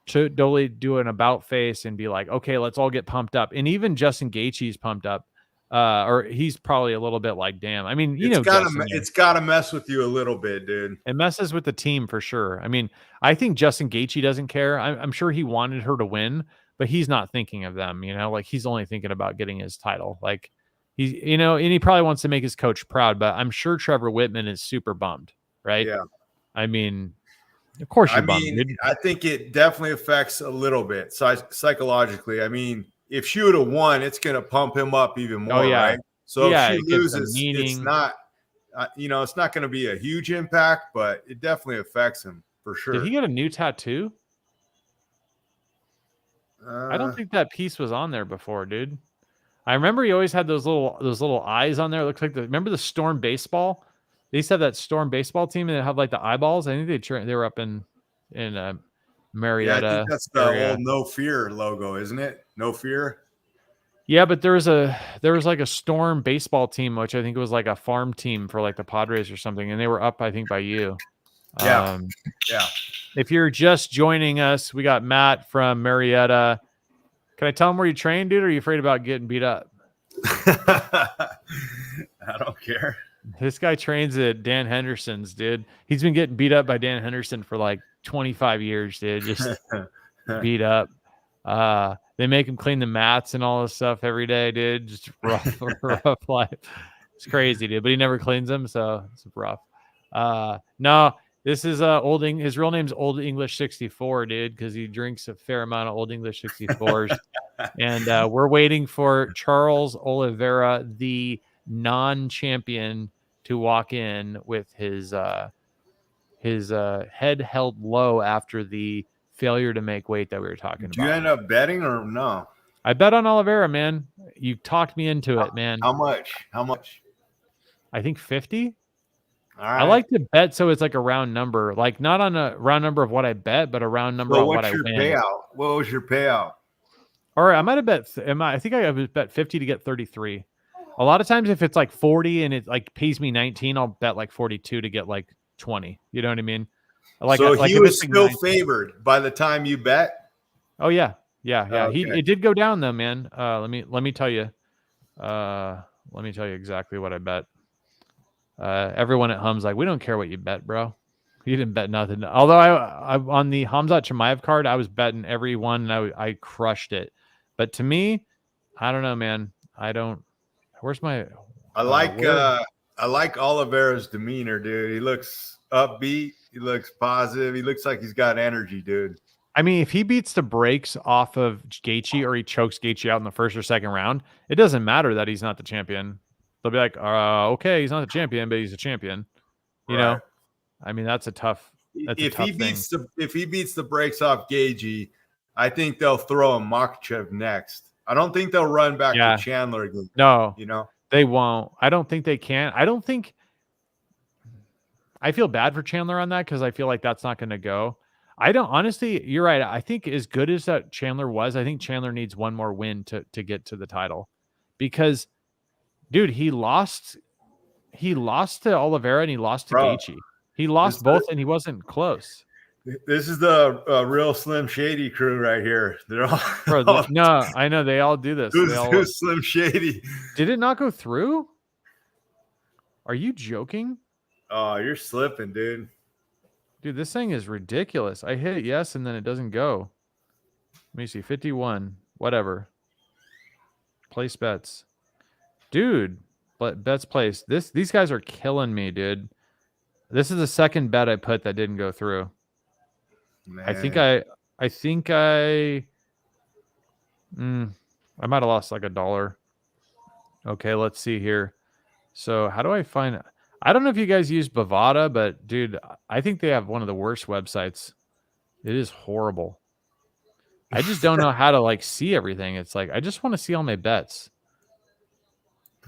totally do an about face and be like, okay, let's all get pumped up. And even Justin Gaethje's pumped up, or he's probably a little bit like, damn. I mean, it's got to mess with you a little bit, dude. It messes with the team for sure. I mean, I think Justin Gaethje doesn't care. I'm sure he wanted her to win, but he's not thinking of them. Like he's only thinking about getting his title. Like he's, and he probably wants to make his coach proud. But I'm sure Trevor Whitman is super bummed, right? Yeah. I mean, of course you're bummed, dude. I think it definitely affects a little bit psychologically. I mean, if she would have won, it's going to pump him up even more, right? So if she loses, it's not, it's not going to be a huge impact, but it definitely affects him for sure. Did he get a new tattoo? I don't think that piece was on there before, dude. I remember he always had those little eyes on there. It looks like remember the Storm baseball? They used to have that Storm baseball team and they have like the eyeballs. I think they were up in Marietta. Yeah, I think that's the old No Fear logo, isn't it? No Fear. Yeah, but there was like a Storm baseball team, which I think was like a farm team for like the Padres or something, and they were up, I think, by you. Yeah. If you're just joining us, we got Matt from Marietta. Can I tell him where you train, dude? Or are you afraid about getting beat up? I don't care. This guy trains at Dan Henderson's, dude. He's been getting beat up by Dan Henderson for like 25 years, dude. Just beat up. They make him clean the mats and all this stuff every day, dude. Just rough life. It's crazy, dude. But he never cleans them, so it's rough. No, this is his real name's Old English 64, dude, because he drinks a fair amount of Old English 64s. And we're waiting for Charles Oliveira, the non-champion, to walk in with his head held low after the failure to make weight that we were talking about. Do you end up betting or no? I bet on Oliveira, man. You talked me into it, man. How much? I think 50. All right. I like to bet so it's like a round number, like not on a round number of what I bet, but a round number of what I win. Payout? What was your payout? All right, I might have bet. I think I bet 50 to get 33. A lot of times, if it's like 40 and it like pays me 19, I'll bet like 42 to get like 20. You know what I mean? So he was still favored by the time you bet. Oh yeah. Okay. It did go down though, man. Let me tell you. Let me tell you exactly what I bet. Everyone at Hum's like, we don't care what you bet, bro. You didn't bet nothing. Although I on the Hamzat Chimaev card, I was betting every one and I crushed it. But to me, I don't know, man. I don't. Where's my? I like Oliveira's demeanor, dude. He looks upbeat. He looks positive. He looks like he's got energy, dude. I mean, if he beats the brakes off of Gaethje or he chokes Gaethje out in the first or second round, it doesn't matter that he's not the champion. They'll be like, okay, he's not the champion, but he's a champion. You know? I mean, that's a tough. If he beats the brakes off Gaethje, I think they'll throw him Makhachev next. I don't think they'll run back to Chandler again. No, you know they won't. I don't think they can. I feel bad for Chandler on that because I feel like that's not going to go. Honestly, you're right. I think as good as that Chandler was, I think Chandler needs one more win to get to the title because, dude, he lost to Oliveira and he lost to Gaethje. He lost both and he wasn't close. This is the real Slim Shady crew right here. They're all, no, I know they all do this. Who's Slim Shady? Did it not go through? Are you joking? Oh, you're slipping, dude. Dude, this thing is ridiculous. I hit yes and then it doesn't go. Let me see. 51. Whatever. Place bets. Dude, but bets placed. These guys are killing me, dude. This is the second bet I put that didn't go through. Man. I think I might have lost like $1. Okay, let's see here. So how do I find it? I don't know if you guys use Bovada, but dude, I think they have one of the worst websites. It is horrible. I just don't know how to like see everything. It's like I just want to see all my bets.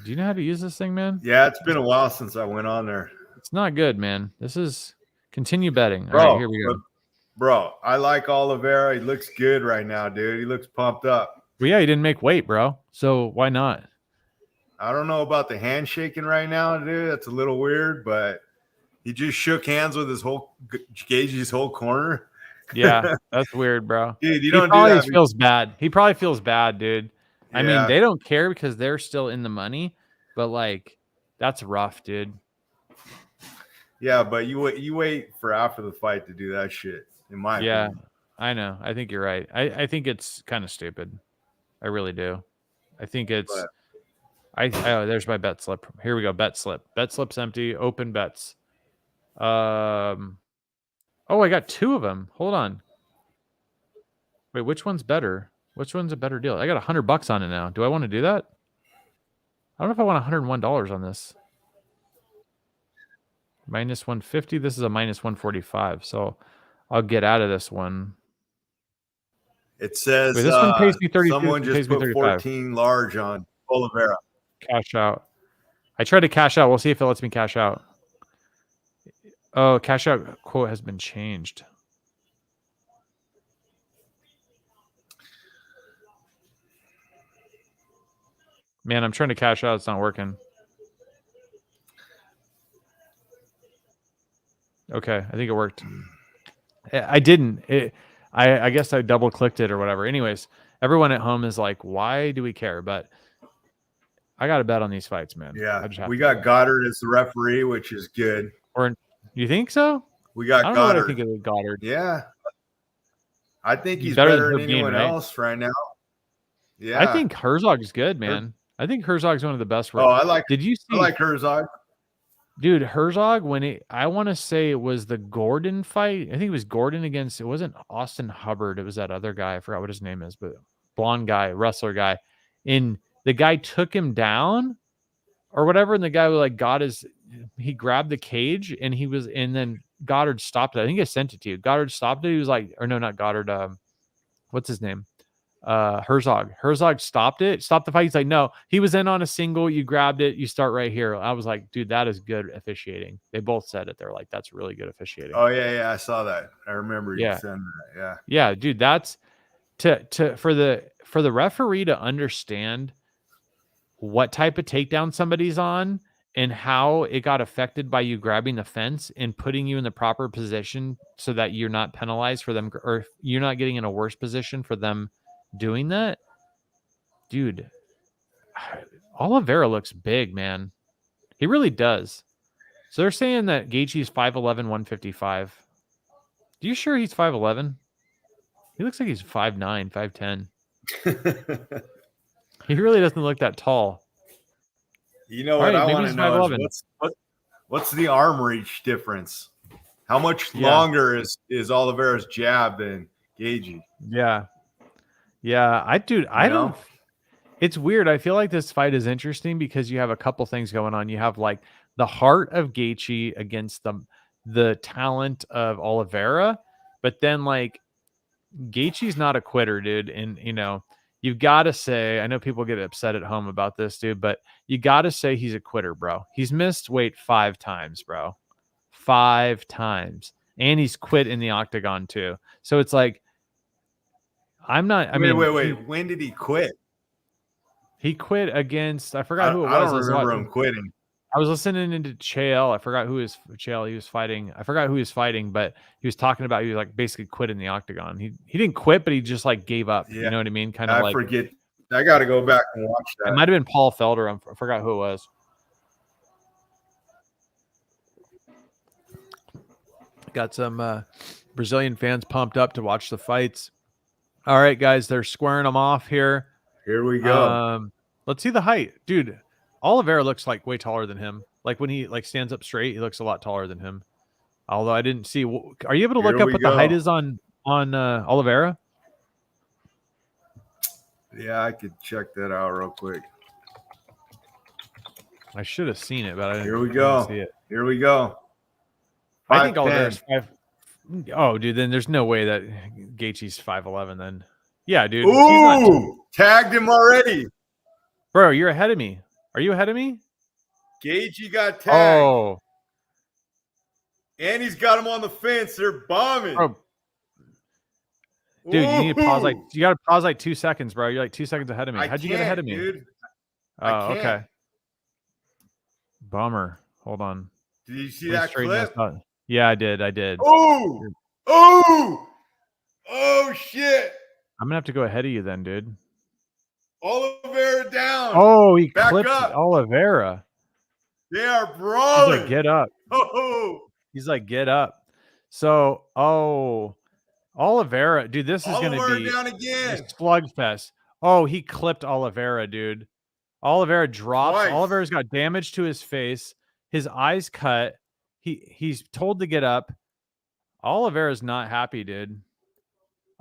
Do you know how to use this thing, man? Yeah, it's been a while since I went on there. It's not good, man. This is continue betting. Bro, all right, here we go. Bro, I like Oliveira. He looks good right now, dude. He looks pumped up. Well, yeah, he didn't make weight, bro. So why not? I don't know about the handshaking right now, dude. That's a little weird, but he just shook hands with his whole Gage's whole corner. Yeah, that's weird, bro. Dude, He probably feels bad. He probably feels bad, dude. Yeah. I mean, they don't care because they're still in the money, but like, that's rough, dude. Yeah, but you wait for after the fight to do that shit. In my opinion. I know. I think you're right. I think it's kind of stupid. I really do. I think it's. Oh, there's my bet slip. Here we go. Bet slip. Bet slip's empty. Open bets. Oh, I got 2 of them. Hold on. Wait, which one's better? Which one's a better deal? I got $100 on it now. Do I want to do that? I don't know if I want $101 on this. Minus 150. This is a minus 145. So I'll get out of this one. It says this one pays me 32. Someone just put 14 large on Oliveira. Cash out. I tried to cash out. We'll see if it lets me cash out. Oh, cash out quote has been changed. Man, I'm trying to cash out. It's not working. Okay, I think it worked. I didn't. I guess I double clicked it or whatever. Anyways, everyone at home is like, why do we care? But I got to bet on these fights, man. Yeah, we got Goddard as the referee, which is good. Or you think so? We got I don't Goddard. know what I think of Goddard. Yeah, I think he's better than anyone else right now. Yeah, I think Herzog is good, man. I think Herzog's one of the best. Oh, I like. Did you see? I like Herzog. Dude, Herzog, I want to say it was the Gordon fight. I think it was Gordon against, it wasn't Austin Hubbard. It was that other guy. I forgot what his name is, but blonde guy, wrestler guy. And the guy took him down or whatever. And the guy like he grabbed the cage and then Goddard stopped it. I think I sent it to you. Goddard stopped it. He was like, or no, not Goddard. What's his name? Herzog stopped the fight. He's like, no, he was in on a single. You grabbed it. You start right here. I was like, dude, that is good officiating. They both said it. They're like, that's really good officiating. Oh yeah. I saw that. I remember you saying that. Yeah. Yeah, dude, that's for the referee to understand what type of takedown somebody's on and how it got affected by you grabbing the fence and putting you in the proper position so that you're not penalized for them or you're not getting in a worse position for them doing that. Dude, Oliveira looks big, man. He really does. So they're saying that Gaethje's 5'11", 155. Do you sure he's 5'11"? He looks like he's 5'9", 5'10". He really doesn't look that tall. You know what I want to know is what's the arm reach difference? How much longer is Oliveira's jab than Gaethje? Yeah. I don't. It's weird. I feel like this fight is interesting because you have a couple things going on. You have like the heart of Gaethje against the talent of Oliveira, but then like Gaethje's not a quitter, dude. And you've got to say, I know people get upset at home about this, dude, but you got to say he's a quitter, bro. He's missed weight 5 times, bro. 5 times. And he's quit in the octagon too. So it's like, wait. When did he quit? He quit against, I forgot who it was. I don't remember him quitting. I was listening into Chael. I forgot who Chael he was fighting. I forgot who he was fighting, but he was talking about he was like basically quit in the octagon. He didn't quit, but he just like gave up. Yeah. You know what I mean? Kind of like. I forget. I got to go back and watch that. It might have been Paul Felder. I forgot who it was. Got some Brazilian fans pumped up to watch the fights. All right, guys, they're squaring them off here. Here we go. Let's see the height, dude. Oliveira looks like way taller than him. Like when he like stands up straight, he looks a lot taller than him. Although I didn't see. Are you able to look Here up we what the height go. is on Oliveira? Yeah, I could check that out real quick. I should have seen it, but I didn't. Here we I go. didn't see it. Here we go. I think 5'10". Oliveira's 5. Oh, dude, then there's no way that Gaethje's 5'11". Then, yeah, dude. He's not Ooh, tagged him already. Bro, you're ahead of me. Are you ahead of me? Gaethje got tagged. Oh, And he's got him on the fence. They're bombing. bro. Dude, you need to pause Ooh. you got to pause 2 seconds, bro. You're like 2 seconds ahead of me. I How'd you get ahead of me? Dude. Oh, I can't. okay. Bummer. Hold on. Did you see Let me that straighten clip? this out. Yeah, I did. Oh, oh shit. I'm gonna have to go ahead of you then, dude. Oliveira down. Oh, he Back clipped up. Oliveira. They are He's brawling. like, get up. Oh, He's like, get up. So, Oliveira, dude, this is gonna Oliveira be down a again. slugfest. Oh, he clipped Oliveira, dude. Oliveira drops. Twice. Oliveira's got damage to his face. His eyes cut. He's told to get up. Oliveira's not happy, dude.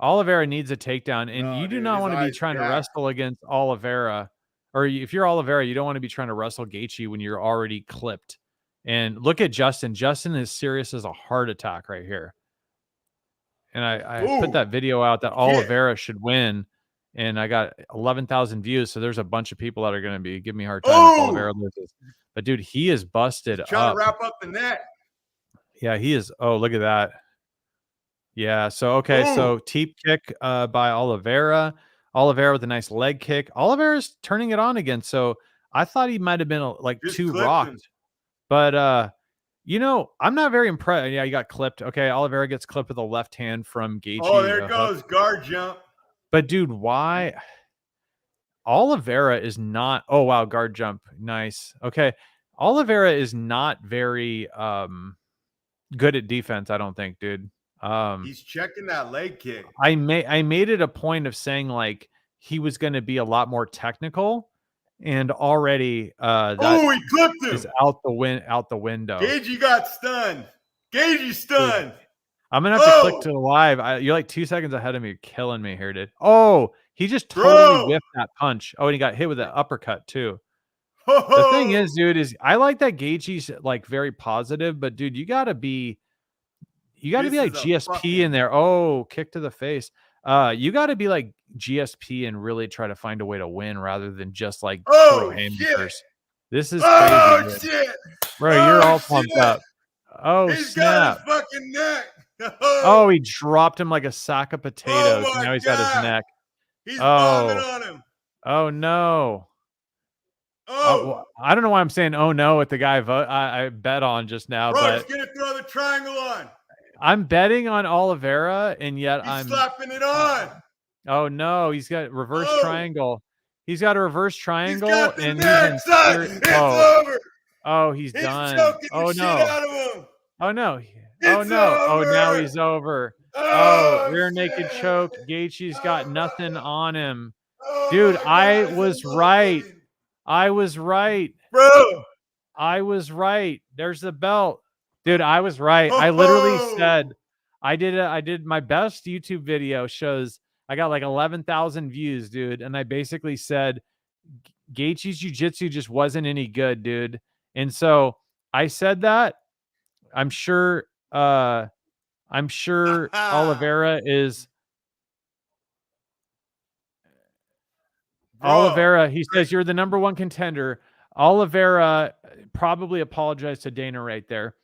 Oliveira needs a takedown, and No, you do dude, not his want to be eyes trying to jacked. wrestle against Oliveira. Or if you're Oliveira, you don't want to be trying to wrestle Gaethje when you're already clipped. And look at Justin. Justin is serious as a heart attack right here. And I put Ooh, that video out that Oliveira should win, and I got 11,000 views. So there's a bunch of people that are going to be giving me a hard time if Oliveira loses. But dude, he is busted He's trying up. to wrap up the neck. Yeah, he is. Oh, look at that. Yeah. So okay. So teep kick by Oliveira. Oliveira with a nice leg kick. Oliveira's turning it on again. So I thought he might have been like Just too clipped rocked. him. But you know, I'm not very impressed. Yeah, he got clipped. Okay, Oliveira gets clipped with a left hand from Gaethje. Oh, there it goes. Guard jump. But dude, why? Oliveira is not. Oh wow, guard jump. Nice. Okay. Oliveira is not very good at defense, I don't think, dude. He's checking that leg kick. I made it a point of saying like he was going to be a lot more technical, and already that He clipped him. is out the window. Gaethje got stunned. Gaethje stunned. Dude, I'm gonna have to click to the live. You're like 2 seconds ahead of me. You're killing me here, dude. Oh, he just totally whiffed that punch. Oh, and he got hit with an uppercut too. The thing is, dude, is I like that Gaethje's like very positive, but dude, you gotta be like GSP in there. Oh, kick to the face. You gotta be like GSP and really try to find a way to win rather than just like throw haymakers. This is crazy. Shit. Bro, you're all pumped up. Oh, He's snap. got his fucking neck. Oh, he dropped him like a sack of potatoes. Oh, Now he's got his neck. He's bombing on him. Oh no. Oh, I don't know why I'm saying oh no with the guy I bet on just now, bro, but he's gonna throw the triangle on. I'm betting on Oliveira, and yet He's slapping it on. Oh no, he's got reverse triangle. He's got a reverse triangle, He's got the and neck, he's son. It's over. Oh, he's He's done. choking Oh the no. shit out of him. Oh no. It's Oh, over. now he's over. Oh, rear naked choke. Gaethje's got nothing on him. Oh, Dude, I God, was right. I was right. Bro. I was right. There's the belt. Dude, I was right. I literally said I did my best YouTube video shows. I got like 11,000 views, dude. And I basically said Gaethje's jiu-jitsu just wasn't any good, dude. And so I said that. I'm sure Oliveira is Oliveira. He says you're the number one contender. Oliveira probably apologized to Dana right there.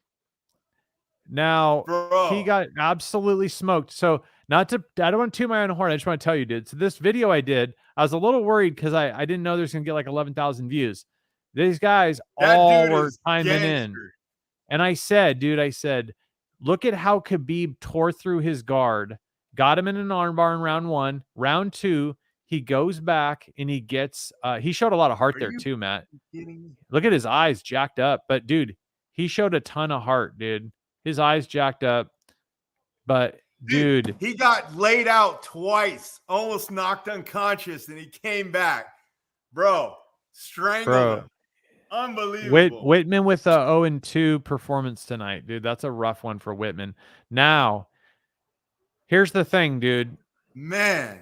Now he got absolutely smoked. So I don't want to toot my own horn. I just want to tell you, dude. So this video I did, I was a little worried because I didn't know there's gonna get like 11,000 views. These guys all were chiming in. And I said, look at how Khabib tore through his guard, got him in an armbar in round 1. Round 2, he goes back and he gets he showed a lot of heart there too, Matt. Look at his eyes jacked up. But dude, he showed a ton of heart, dude. His eyes jacked up. But dude. He got laid out twice, almost knocked unconscious, and he came back. Bro, strangled him. Unbelievable. Whitman with a 0-2 performance tonight, dude. That's a rough one for Whitman. Now, here's the thing, dude. Man.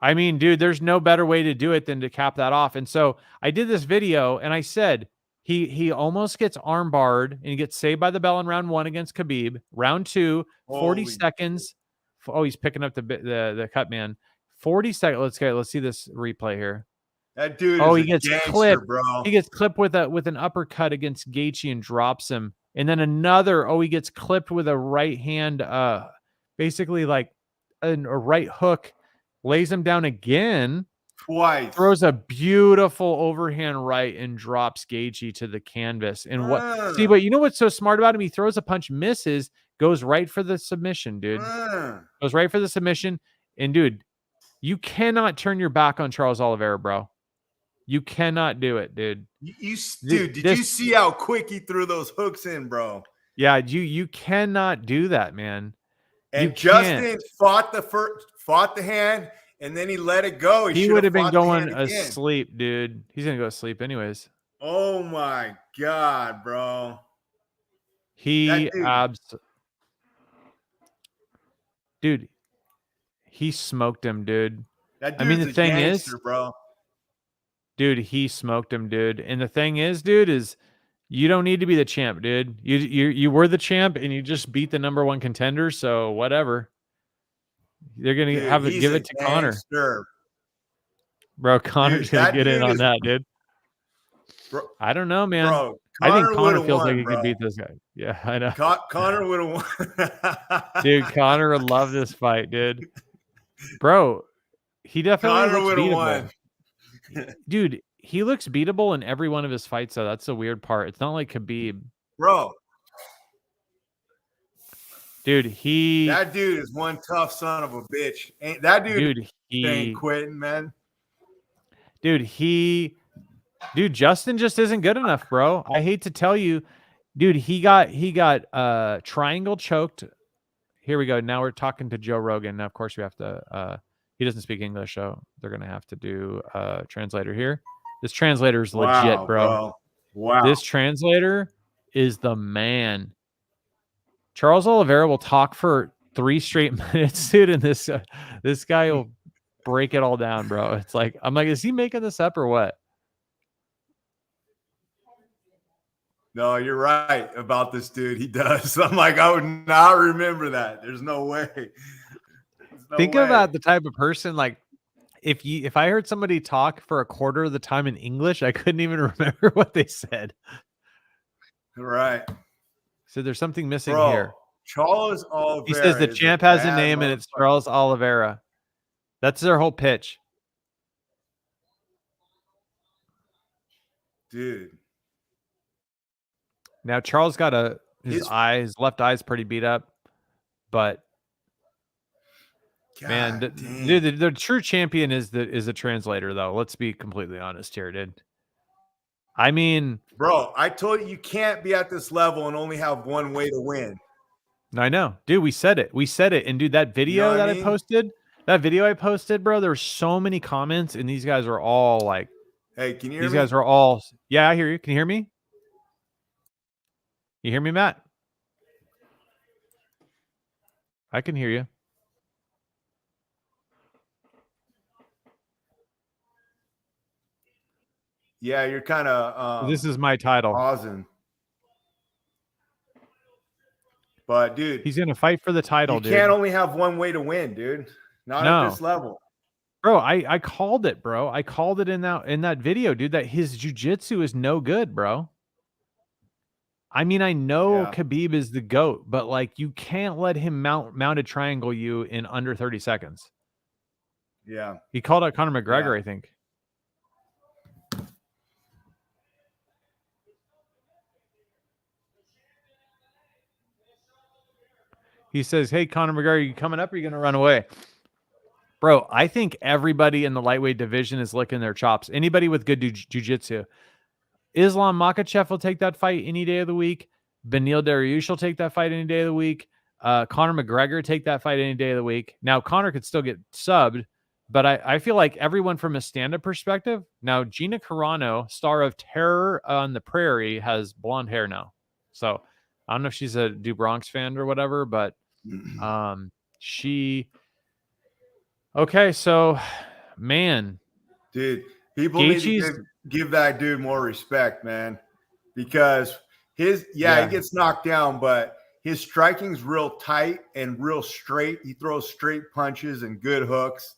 I mean, dude, there's no better way to do it than to cap that off. And so I did this video and I said he almost gets armbarred and he gets saved by the bell in round 1 against Khabib. Round 2, 40 seconds. Oh, he's picking up the cut, man. 40 seconds. Let's see this replay here. That dude he gets gangster, clipped, bro. He gets clipped with an uppercut against Gaethje and drops him. And then he gets clipped with a right hand, basically like a right hook, lays him down again. Twice. Throws a beautiful overhand right and drops Gaethje to the canvas. And but you know what's so smart about him? He throws a punch, misses, goes right for the submission, dude. Goes right for the submission. And dude, you cannot turn your back on Charles Oliveira, bro. You cannot do it, dude. Did you see how quick he threw those hooks in, bro? Yeah, you cannot do that, man. And Justin fought the hand, and then he let it go. He would have been going asleep, dude. He's gonna go asleep anyways. Oh my god, bro. Dude, he smoked him, dude. That dude's the thing is, bro. Dude, he smoked him, dude. And the thing is, dude, is you don't need to be the champ, dude. You were the champ and you just beat the #1 contender, so whatever. They're gonna give it to Connor. Bro, Connor's gonna get in on that, dude. Bro, I don't know, man. Bro, I think Connor feels like he could beat this guy. Yeah, I know. Connor would have won. Dude, Connor would love this fight, dude. Bro, he definitely would have won. Dude, he looks beatable in every one of his fights, though. That's the weird part. It's not like Khabib. Bro. Dude, that dude is one tough son of a bitch. That dude ain't quitting, man. Dude, Justin just isn't good enough, bro. I hate to tell you. Dude, he got triangle choked. Here we go. Now we're talking to Joe Rogan. Now, of course, we have to he doesn't speak English, so they're gonna have to do a translator here. This translator is legit, bro. Wow. This translator is the man. Charles Oliveira will talk for 3 straight minutes, dude, and this guy will break it all down, bro. It's like, I'm like, is he making this up or what? No, you're right about this dude. He does. I'm like, I would not remember that. There's no way. Think about the type of person, like, if I heard somebody talk for a quarter of the time in English, I couldn't even remember what they said. Right. So there's something missing here. Charles Oliveira. He says the champ has a name and it's Charles Oliveira. That's their whole pitch. Dude. Now Charles got his left eye's pretty beat up, but God, man, dude, the true champion is a translator, though. Let's be completely honest here, dude. I mean, bro, I told you can't be at this level and only have one way to win. I know, dude. We said it. And dude, that video I posted, bro, there's so many comments, and these guys are all like, "Hey, can you hear me?" These guys are all, yeah, I hear you. Can you hear me? You hear me, Matt? I can hear you. Yeah, you're kind of. This is my title. Pausing. But dude, he's gonna fight for the title. You can't only have one way to win, dude. Not at this level, bro. I called it, bro. I called it in that video, dude. That his jiu-jitsu is no good, bro. I mean, I know Khabib is the GOAT, but like, you can't let him mounted triangle you in under 30 seconds. Yeah, he called out Conor McGregor, I think. He says, "Hey, Conor McGregor, are you coming up or are you going to run away?" Bro, I think everybody in the lightweight division is licking their chops. Anybody with good jiu-jitsu. Islam Makhachev will take that fight any day of the week. Beneil Dariush will take that fight any day of the week. Conor McGregor take that fight any day of the week. Now Conor could still get subbed, but I feel like everyone from a stand-up perspective. Now Gina Carano, star of Terror on the Prairie, has blonde hair now. So I don't know if she's a Du Bronx fan or whatever, but she. Okay, so man, dude, people need to give that dude more respect, man, because he gets knocked down, but his striking's real tight and real straight. He throws straight punches and good hooks.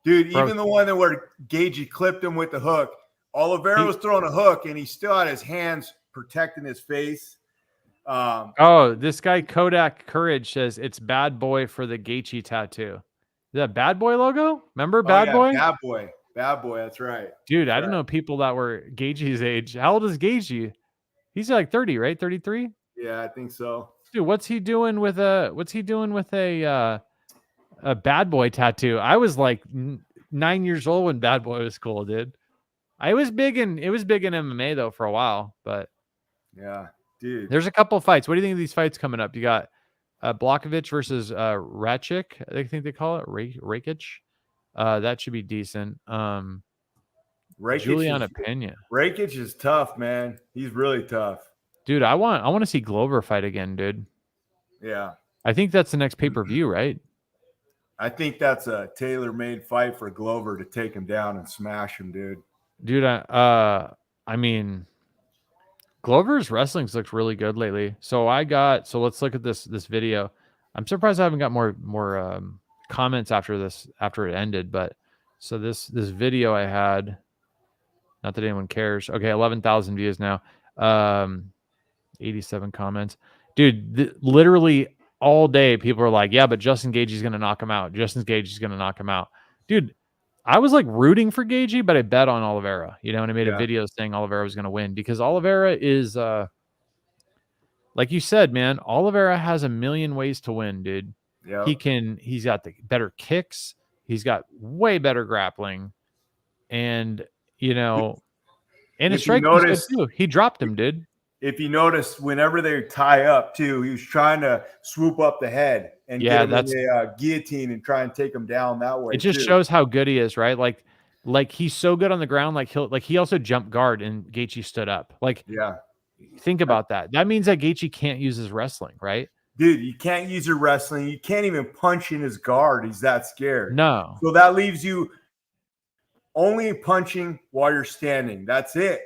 Dude, even the one where Gaethje clipped him with the hook, Oliveira was throwing a hook and he still had his hands protecting his face. This guy Kodak Courage says it's Bad Boy for the Gaethje tattoo. Is that Bad Boy logo? Remember Bad Boy? Bad Boy, that's right. Dude, I don't know people that were Gaethje's age. How old is Gaethje? He's like 30, right? 33? Yeah, I think so. Dude, what's he doing with a Bad Boy tattoo? I was like 9 years old when Bad Boy was cool, dude. It was big in MMA though for a while, but yeah, dude. There's a couple fights. What do you think of these fights coming up? You got Blachowicz versus Rakic, I think they call it Rakic. That should be decent. Juliana Pena. Rakic is tough, man. He's really tough. Dude, I want to see Glover fight again, dude. Yeah. I think that's the next pay-per-view, right? I think that's a tailor-made fight for Glover to take him down and smash him, dude. Dude, I mean, Glover's wrestling's looked really good lately. So let's look at this video. I'm surprised I haven't got more comments after it ended, but so this video I had, not that anyone cares. Okay, 11,000 views now. 87 comments. Dude, literally all day people are like, yeah, but Justin Gaethje's going to knock him out. Justin Gaethje's going to knock him out. Dude, I was like rooting for Gaethje, but I bet on Oliveira, and I made a video saying Oliveira was going to win because Oliveira is, like you said, man, Oliveira has a million ways to win, dude. Yeah. He's got the better kicks. He's got way better grappling. And, and his strike was good too. He dropped him, dude. If you notice, whenever they tie up too, he was trying to swoop up the head and get him in the guillotine and try and take him down that way. It just shows how good he is, right? Like he's so good on the ground. Like he also jumped guard and Gaethje stood up. Like, yeah, think about that. That means that Gaethje can't use his wrestling, right? Dude, you can't use your wrestling. You can't even punch in his guard. He's that scared. No. So that leaves you only punching while you're standing. That's it,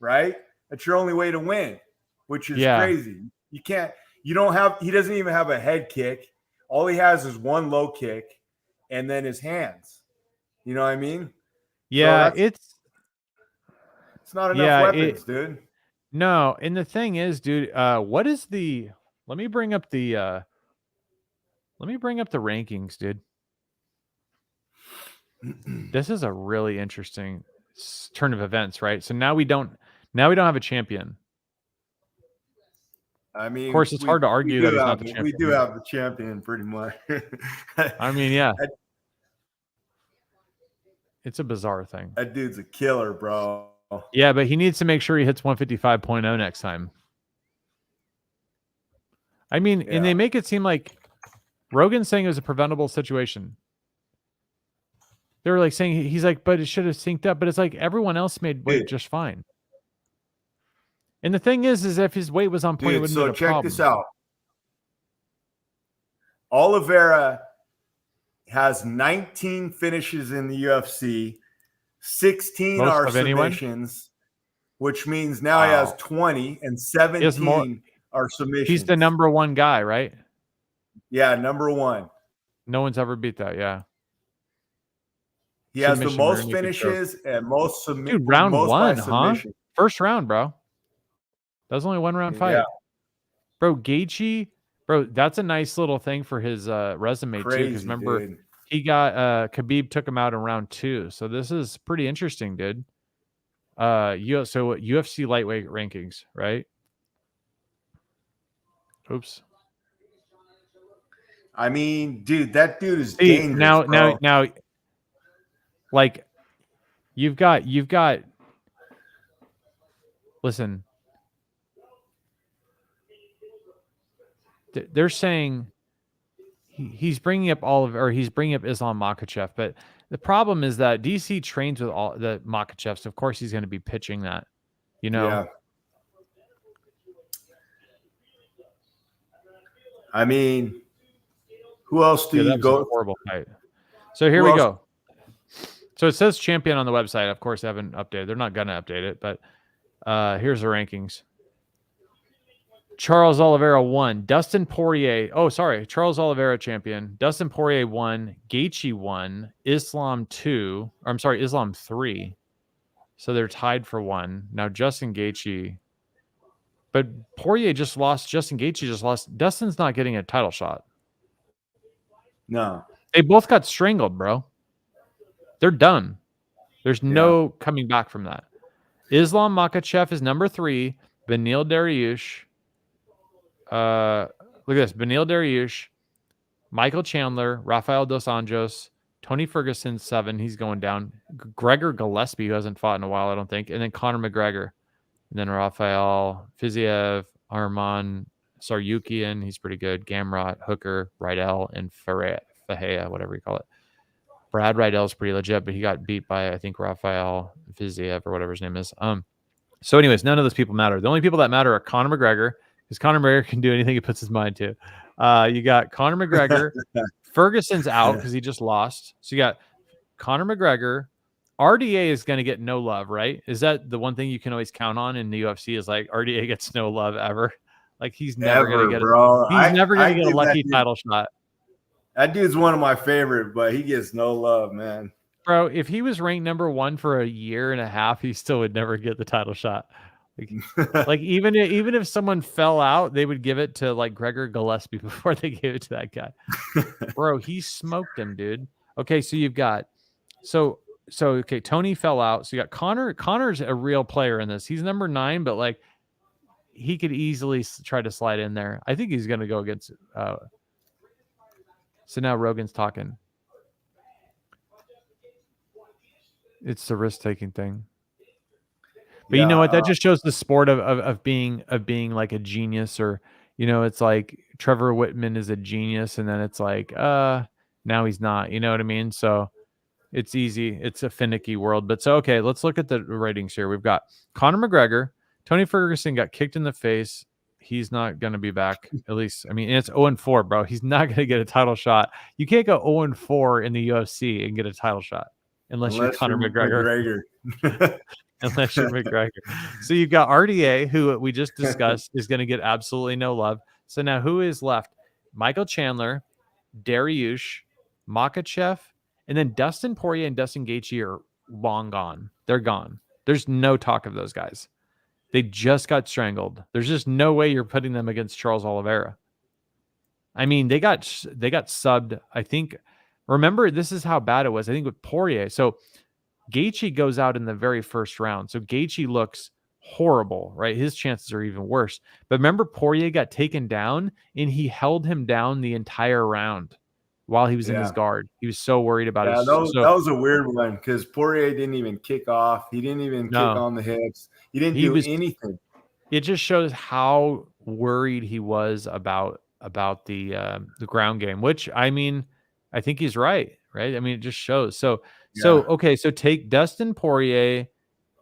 right? That's your only way to win, which is crazy. He doesn't even have a head kick. All he has is one low kick and then his hands. You know what I mean? Yeah, so it's not enough weapons, dude. No, and the thing is, dude, what is the let me bring up the rankings, dude. This is a really interesting turn of events, right? So now we don't have a champion. I mean, of course, it's hard to argue that he's not the champion. We do have the champion, pretty much. I mean, yeah. It's a bizarre thing. That dude's a killer, bro. Yeah, but he needs to make sure he hits 155.0 next time. I mean, and they make it seem like Rogan's saying it was a preventable situation. They were like saying, he's like, but it should have synced up. But it's like everyone else made weight just fine. And the thing is if his weight was on point, it wouldn't be a problem. So check this out. Oliveira has 19 finishes in the UFC. 16 are submissions, which means now he has 20 and 17 are submissions. He's the number one guy, right? Yeah, number one. No one's ever beat that, yeah. He has the most finishes and most submissions. Dude, round one, huh? First round, bro. That was only one round fight. Yeah. Bro, Gaethje, that's a nice little thing for his resume too. Because remember, he got Khabib took him out in round 2. So this is pretty interesting, dude. So UFC lightweight rankings, right? Oops. I mean, dude, that dude is dangerous. Now, like, you've got. Listen, they're saying he's bringing up he's bringing up Islam Makhachev, but the problem is that DC trains with all the Makhachevs. Of course, he's going to be pitching that, you know. Yeah. I mean, who else do you go? A horrible fight. So here we go. So it says champion on the website. Of course, they haven't updated. They're not going to update it, but here's the rankings. Charles Oliveira won. Dustin Poirier. Oh, sorry. Charles Oliveira champion. Dustin Poirier won. Gaethje won. Islam 2. Or I'm sorry, Islam 3. So they're tied for 1. Now Justin Gaethje. But Poirier just lost. Justin Gaethje just lost. Dustin's not getting a title shot. No. They both got strangled, bro. They're done. There's no coming back from that. Islam Makhachev is number 3. Beneil Dariush. Look at this. Beneil Dariush, Michael Chandler, Rafael Dos Anjos, Tony Ferguson 7. He's going down. Gregor Gillespie, who hasn't fought in a while, I don't think. And then Conor McGregor. And then Rafael Fiziev, Arman Saryukian. He's pretty good. Gamrot, Hooker, Rydell, and Fahea, whatever you call it. Brad Rydell's pretty legit, but he got beat by, I think, Rafael Fiziev or whatever his name is. So anyways, none of those people matter. The only people that matter are Conor McGregor, because Conor McGregor can do anything he puts his mind to. You got Conor McGregor. Ferguson's out because he just lost. So you got Conor McGregor. RDA is going to get no love, right? Is that the one thing you can always count on in the UFC is like RDA gets no love ever? Like he's never going to get he's never going to get a lucky title shot. That dude's one of my favorite, but he gets no love, man. Bro, if he was ranked number 1 for a year and a half, he still would never get the title shot. Like even if someone fell out, they would give it to like Gregor Gillespie before they gave it to that guy. Bro, he smoked him, dude. Okay, so you've got okay, Tony fell out. So you got Conor. Conor's a real player in this. He's number 9, but like he could easily try to slide in there. I think he's going to go against so now Rogan's talking. It's the risk-taking thing. But you know what? That just shows the sport of being like a genius, or you know, it's like Trevor Whitman is a genius, and then it's like, now he's not. You know what I mean? So it's easy. It's a finicky world. But so okay, let's look at the ratings here. We've got Conor McGregor, Tony Ferguson got kicked in the face. He's not going to be back. At least, I mean, it's 0-4, bro. He's not going to get a title shot. You can't go 0-4 in the UFC and get a title shot unless you're Conor McGregor. Unless you're McGregor. So you've got RDA, who we just discussed is going to get absolutely no love. So now who is left? Michael Chandler, Dariush, Makhachev, and then Dustin Poirier and Dustin Gaethje are long gone. They're gone. There's no talk of those guys. They just got strangled. There's just no way you're putting them against Charles Oliveira. I mean, they got subbed. I think, remember, this is how bad it was. I think with Poirier. So Gaethje goes out in the very first round. So Gaethje looks horrible, right? His chances are even worse. But remember, Poirier got taken down and he held him down the entire round while he was in his guard. He was so worried about it. That was a weird one because Poirier didn't even kick off. He didn't even kick on the hips. He didn't do anything. It just shows how worried he was about the ground game, which, I mean, I think he's right? I mean, it just shows. So okay, so take Dustin Poirier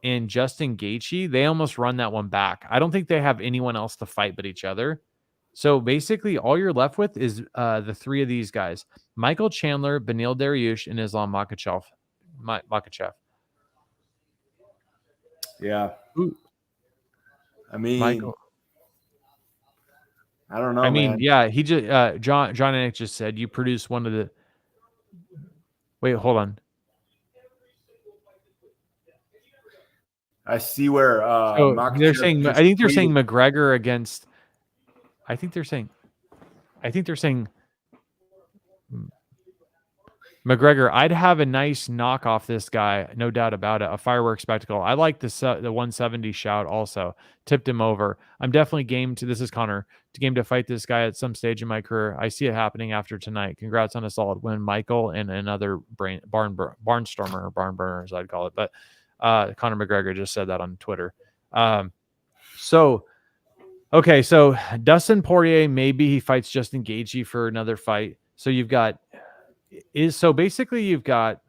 and Justin Gaethje. They almost run that one back. I don't think they have anyone else to fight but each other. So basically, all you're left with is the 3 of these guys: Michael Chandler, Beneil Dariush, and Islam Makhachev. Yeah. Ooh. I mean, Michael. I don't know. I mean, man. yeah, he just John Anik just said you produce one of the. Wait, hold on. I see where they're saying. I think they're saying McGregor against. I think they're saying McGregor. I'd have a nice knock off this guy, no doubt about it. A fireworks spectacle. I like the 170 shout also. Tipped him over. I'm definitely game to. This is Connor. To game to fight this guy at some stage in my career. I see it happening after tonight. Congrats on a solid win, Michael, and another barnstormer or barn burner, as I'd call it. But Conor McGregor just said that on Twitter. So Okay, so Dustin Poirier, maybe he fights Justin Gaethje for another fight. So you've got basically you've got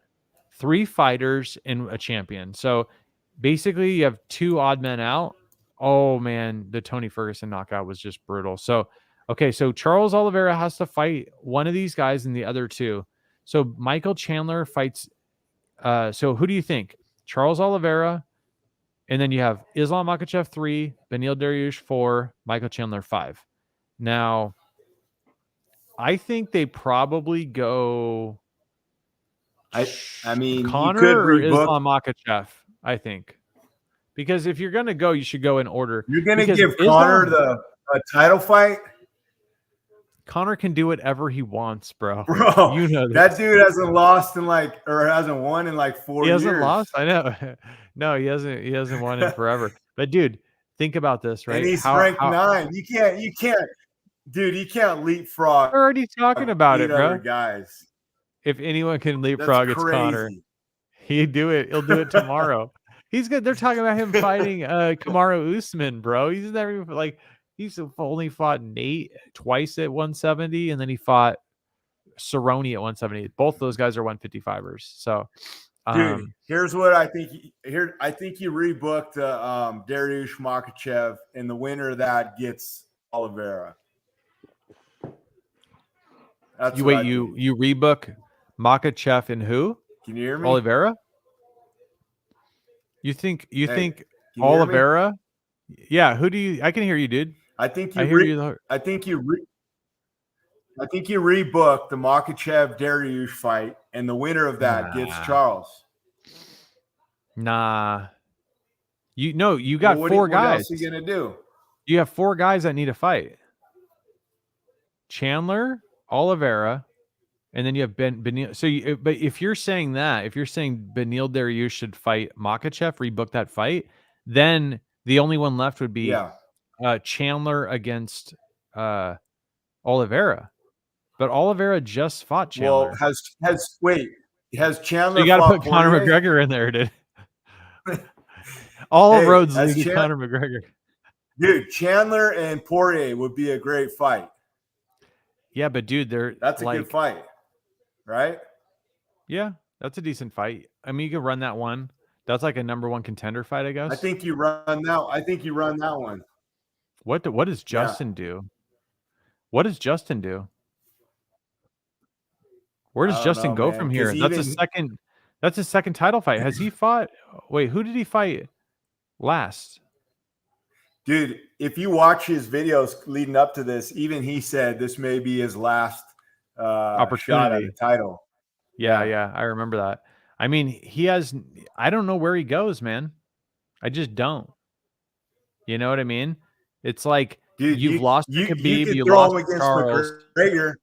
3 fighters and a champion. So basically you have 2 odd men out. Oh man, the Tony Ferguson knockout was just brutal. So okay, so Charles Oliveira has to fight one of these guys and the other 2. So Michael Chandler fights so who do you think? Charles Oliveira, and then you have Islam Makhachev 3, Beneil Dariush 4, Michael Chandler 5. Now, I think they probably go I mean, you Connor could or rebook. Islam Makhachev, I think. Because if you're going to go, you should go in order. You're going to Because give Connor the title fight? Connor can do whatever he wants, bro. Bro, You know that dude hasn't lost in hasn't won in 4 years. He hasn't lost. I know. No, he hasn't won in forever. But dude, think about this, right? And he's ranked 9. You can't, dude. You can't leapfrog. We're already talking about it, bro. Guys, if anyone can leapfrog, it's Connor. He'll do it tomorrow. He's good. They're talking about him fighting Kamaru Usman, bro. He's never he's only fought Nate twice at 170, and then he fought Cerrone at 170. Both those guys are 155ers. So, dude, here's what I think. I think you rebooked Dariush Makhachev, and the winner of that gets Oliveira. You rebook Makhachev and who? Can you hear me? Oliveira? You think Oliveira? Yeah, who do you I can hear you, dude. I think you rebook the Makhachev Dariush fight, and the winner of that gets Charles. Nah. You got 4 guys. What else are you gonna do? You have 4 guys that need a fight. Chandler, Oliveira, and then you have Beneil. So, but if you're saying Beneil Dariush should fight Makhachev, rebook that fight, then the only one left would be Chandler against Oliveira. But Oliveira just fought Chandler. Well, has Chandler? So you got to put Conor McGregor in there, dude. All roads lead to Conor McGregor. Dude, Chandler and Poirier would be a great fight. Yeah, but dude, that's a good fight, right? Yeah, that's a decent fight. I mean, you can run that one. That's like a number 1 contender fight, I guess. I think you run that one. What does Justin do? What does Justin do? Where does Justin go from here? That's his second title fight. Has he fought? Wait, who did he fight last? Dude, if you watch his videos leading up to this, even he said this may be his last opportunity shot at the title. Yeah, I remember that. I mean, I don't know where he goes, man. I just don't. You know what I mean? It's like, dude, you've lost to Khabib, you lost to Charles. McGregor.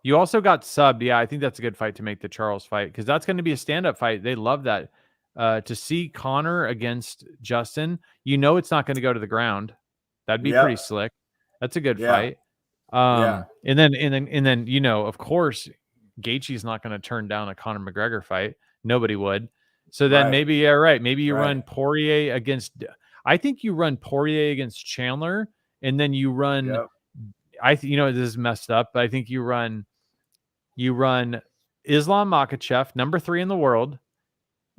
You also got subbed. Yeah, I think that's a good fight to make the Charles fight, because that's going to be a stand-up fight. They love that. To see Connor against Justin, it's not going to go to the ground. That'd be pretty slick. That's a good fight. And then of course, Gaethje's not going to turn down a Conor McGregor fight. Nobody would. So then maybe you run Poirier against. I think you run Poirier against Chandler, and then you run. This is messed up, but I think you run Islam Makhachev, number 3 in the world.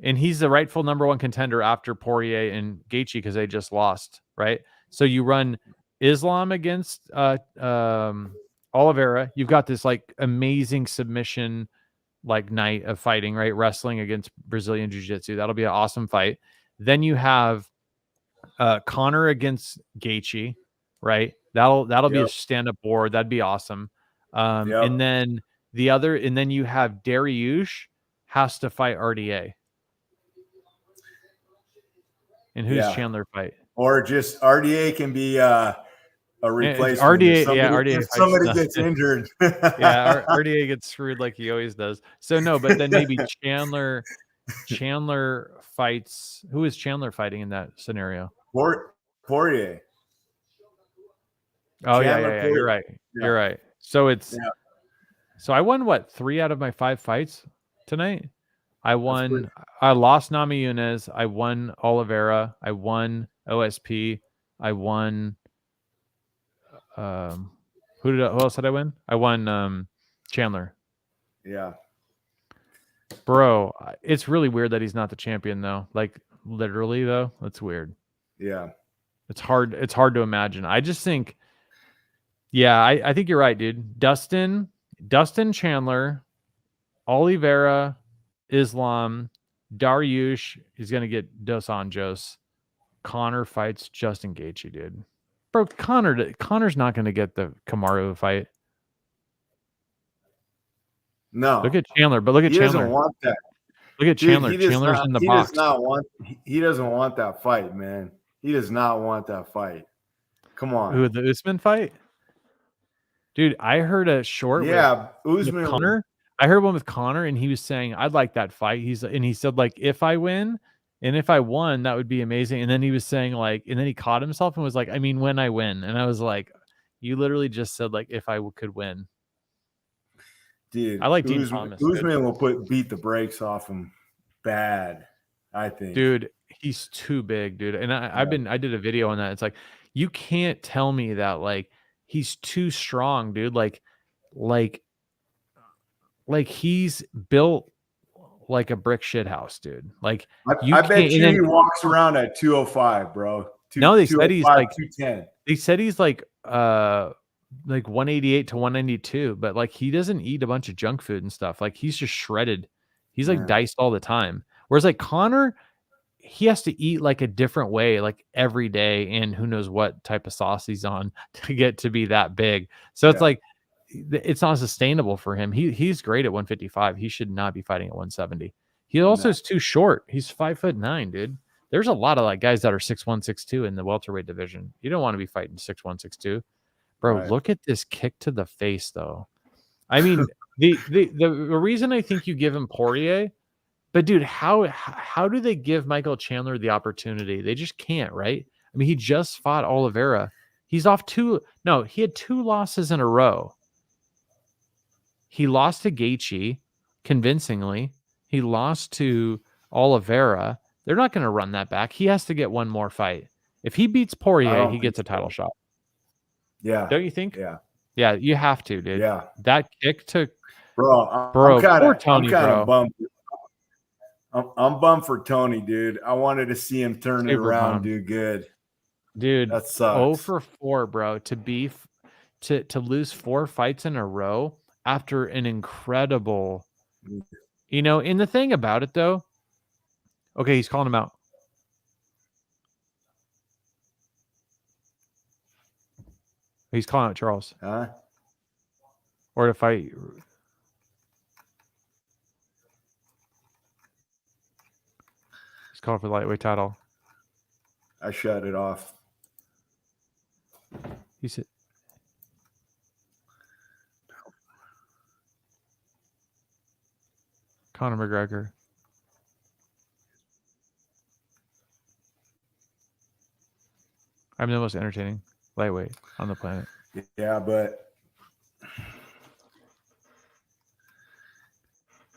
And he's the rightful number 1 contender after Poirier and Gaethje, because they just lost, right? So you run Islam against Oliveira. You've got this like amazing submission night of fighting, right? Wrestling against Brazilian Jiu-Jitsu. That'll be an awesome fight. Then you have Connor against Gaethje, right? That'll be a stand-up war. That'd be awesome. And then you have Dariush has to fight RDA. And who's Chandler fight? Or just RDA can be a replacement. RDA. If somebody gets injured. RDA gets screwed like he always does. So no, but then maybe Chandler fights. Who is Chandler fighting in that scenario? Poirier. Oh, Chandler, You're right. Yeah. You're right. So so I won 3 out of my 5 fights tonight. I lost Namajunas. I won Oliveira. I won OSP. I won who else did I win? I won Chandler. Yeah. Bro, it's really weird that he's not the champion though. Like literally though, that's weird. Yeah. It's hard to imagine. I just think, yeah, I think you're right, dude. Dustin Chandler, Oliveira, Islam, Dariush is gonna get Dos Anjos. Conor fights Justin Gaethje, dude. Bro, Conor's not gonna get the Kamaru fight. No. Look at Chandler, but look at He Chandler. doesn't want that. Look at Chandler. Dude, Chandler's in the box. He doesn't want that fight, man. He does not want that fight. Come on. Who, the Usman fight? Dude, I heard a short Usman with Conor. I heard one with Conor, and he was saying, I'd like that fight. He said, like, if I win and if I won, that would be amazing. And then he was saying, like, and then he caught himself and was like, I mean, when I win. And I was like, you literally just said, like, if I could win. Dude, I like Dean Thomas. Usman will beat the brakes off him bad, I think. Dude, he's too big, dude. And I did a video on that. It's like, you can't tell me that, like, he's too strong, dude. Like he's built like a brick shit house, dude. Like I bet you he walks around at 205, bro. No, they said he's like 210. They said he's like 188 to 192, but like he doesn't eat a bunch of junk food and stuff. Like he's just shredded. He's like diced all the time. Whereas like Conor, he has to eat like a different way, like every day, and who knows what type of sauce he's on to get to be that big. So it's like it's not sustainable for him. He's great at 155. He should not be fighting at 170. He also is too short. He's 5'9", dude. There's a lot of like guys that are 6'1", 6'2" in the welterweight division. You don't want to be fighting 6'1", 6'2". Bro, look at this kick to the face, though. I mean, the reason I think you give him Poirier, but dude, how do they give Michael Chandler the opportunity? They just can't, right? I mean, he just fought Oliveira. He's off he had 2 losses in a row. He lost to Gaethje convincingly. He lost to Oliveira. They're not going to run that back. He has to get one more fight. If he beats Poirier, he gets a title shot. Yeah. Don't you think? Yeah. Yeah, you have to, dude. Yeah. That kick to bro, poor Tony, bro. Bummed. I'm bummed for Tony, dude. I wanted to see him turn it around, do good. Dude, that sucks. 0 for 4, bro. To lose 4 fights in a row after an incredible, and the thing about it though, okay, he's calling him out. He's calling out Charles. Huh? Or to fight. He's calling for the lightweight title. I shut it off. He said, Conor McGregor. I'm the most entertaining lightweight on the planet. Yeah, but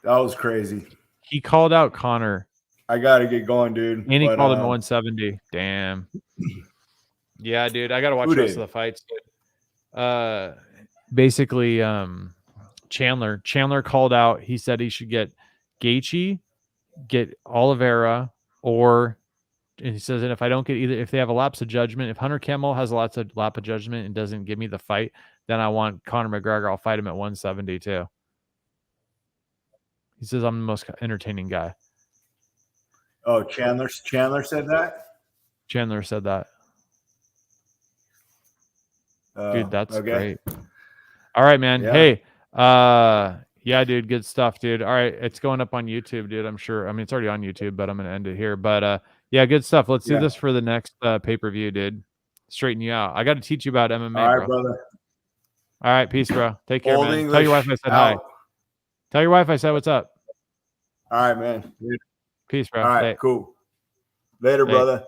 that was crazy. He called out Conor. I gotta get going, dude. And he called him at 170. Damn. Yeah, dude. I gotta watch the rest of the fights. Basically, Chandler called out. He said he should get Gaethje, get Oliveira, and he says, and if I don't get either, if they have a lapse of judgment, if Hunter Campbell has a lapse of judgment and doesn't give me the fight, then I want Conor McGregor. I'll fight him at 170 too. He says I'm the most entertaining guy. Oh, Chandler said that? Chandler said that. Dude, that's great. All right, man. Yeah. Hey, yeah, dude, good stuff, dude. All right, it's going up on YouTube, dude. I'm sure. I mean, it's already on YouTube, but I'm gonna end it here. But yeah, good stuff. Let's do this for the next pay-per-view, dude. Straighten you out. I got to teach you about MMA, all right, bro. Brother. All right, peace, bro. Take care, man. Tell your wife I said hi. Tell your wife I said what's up. All right, man. Dude. Peace, bro. All right, cool. Later, brother.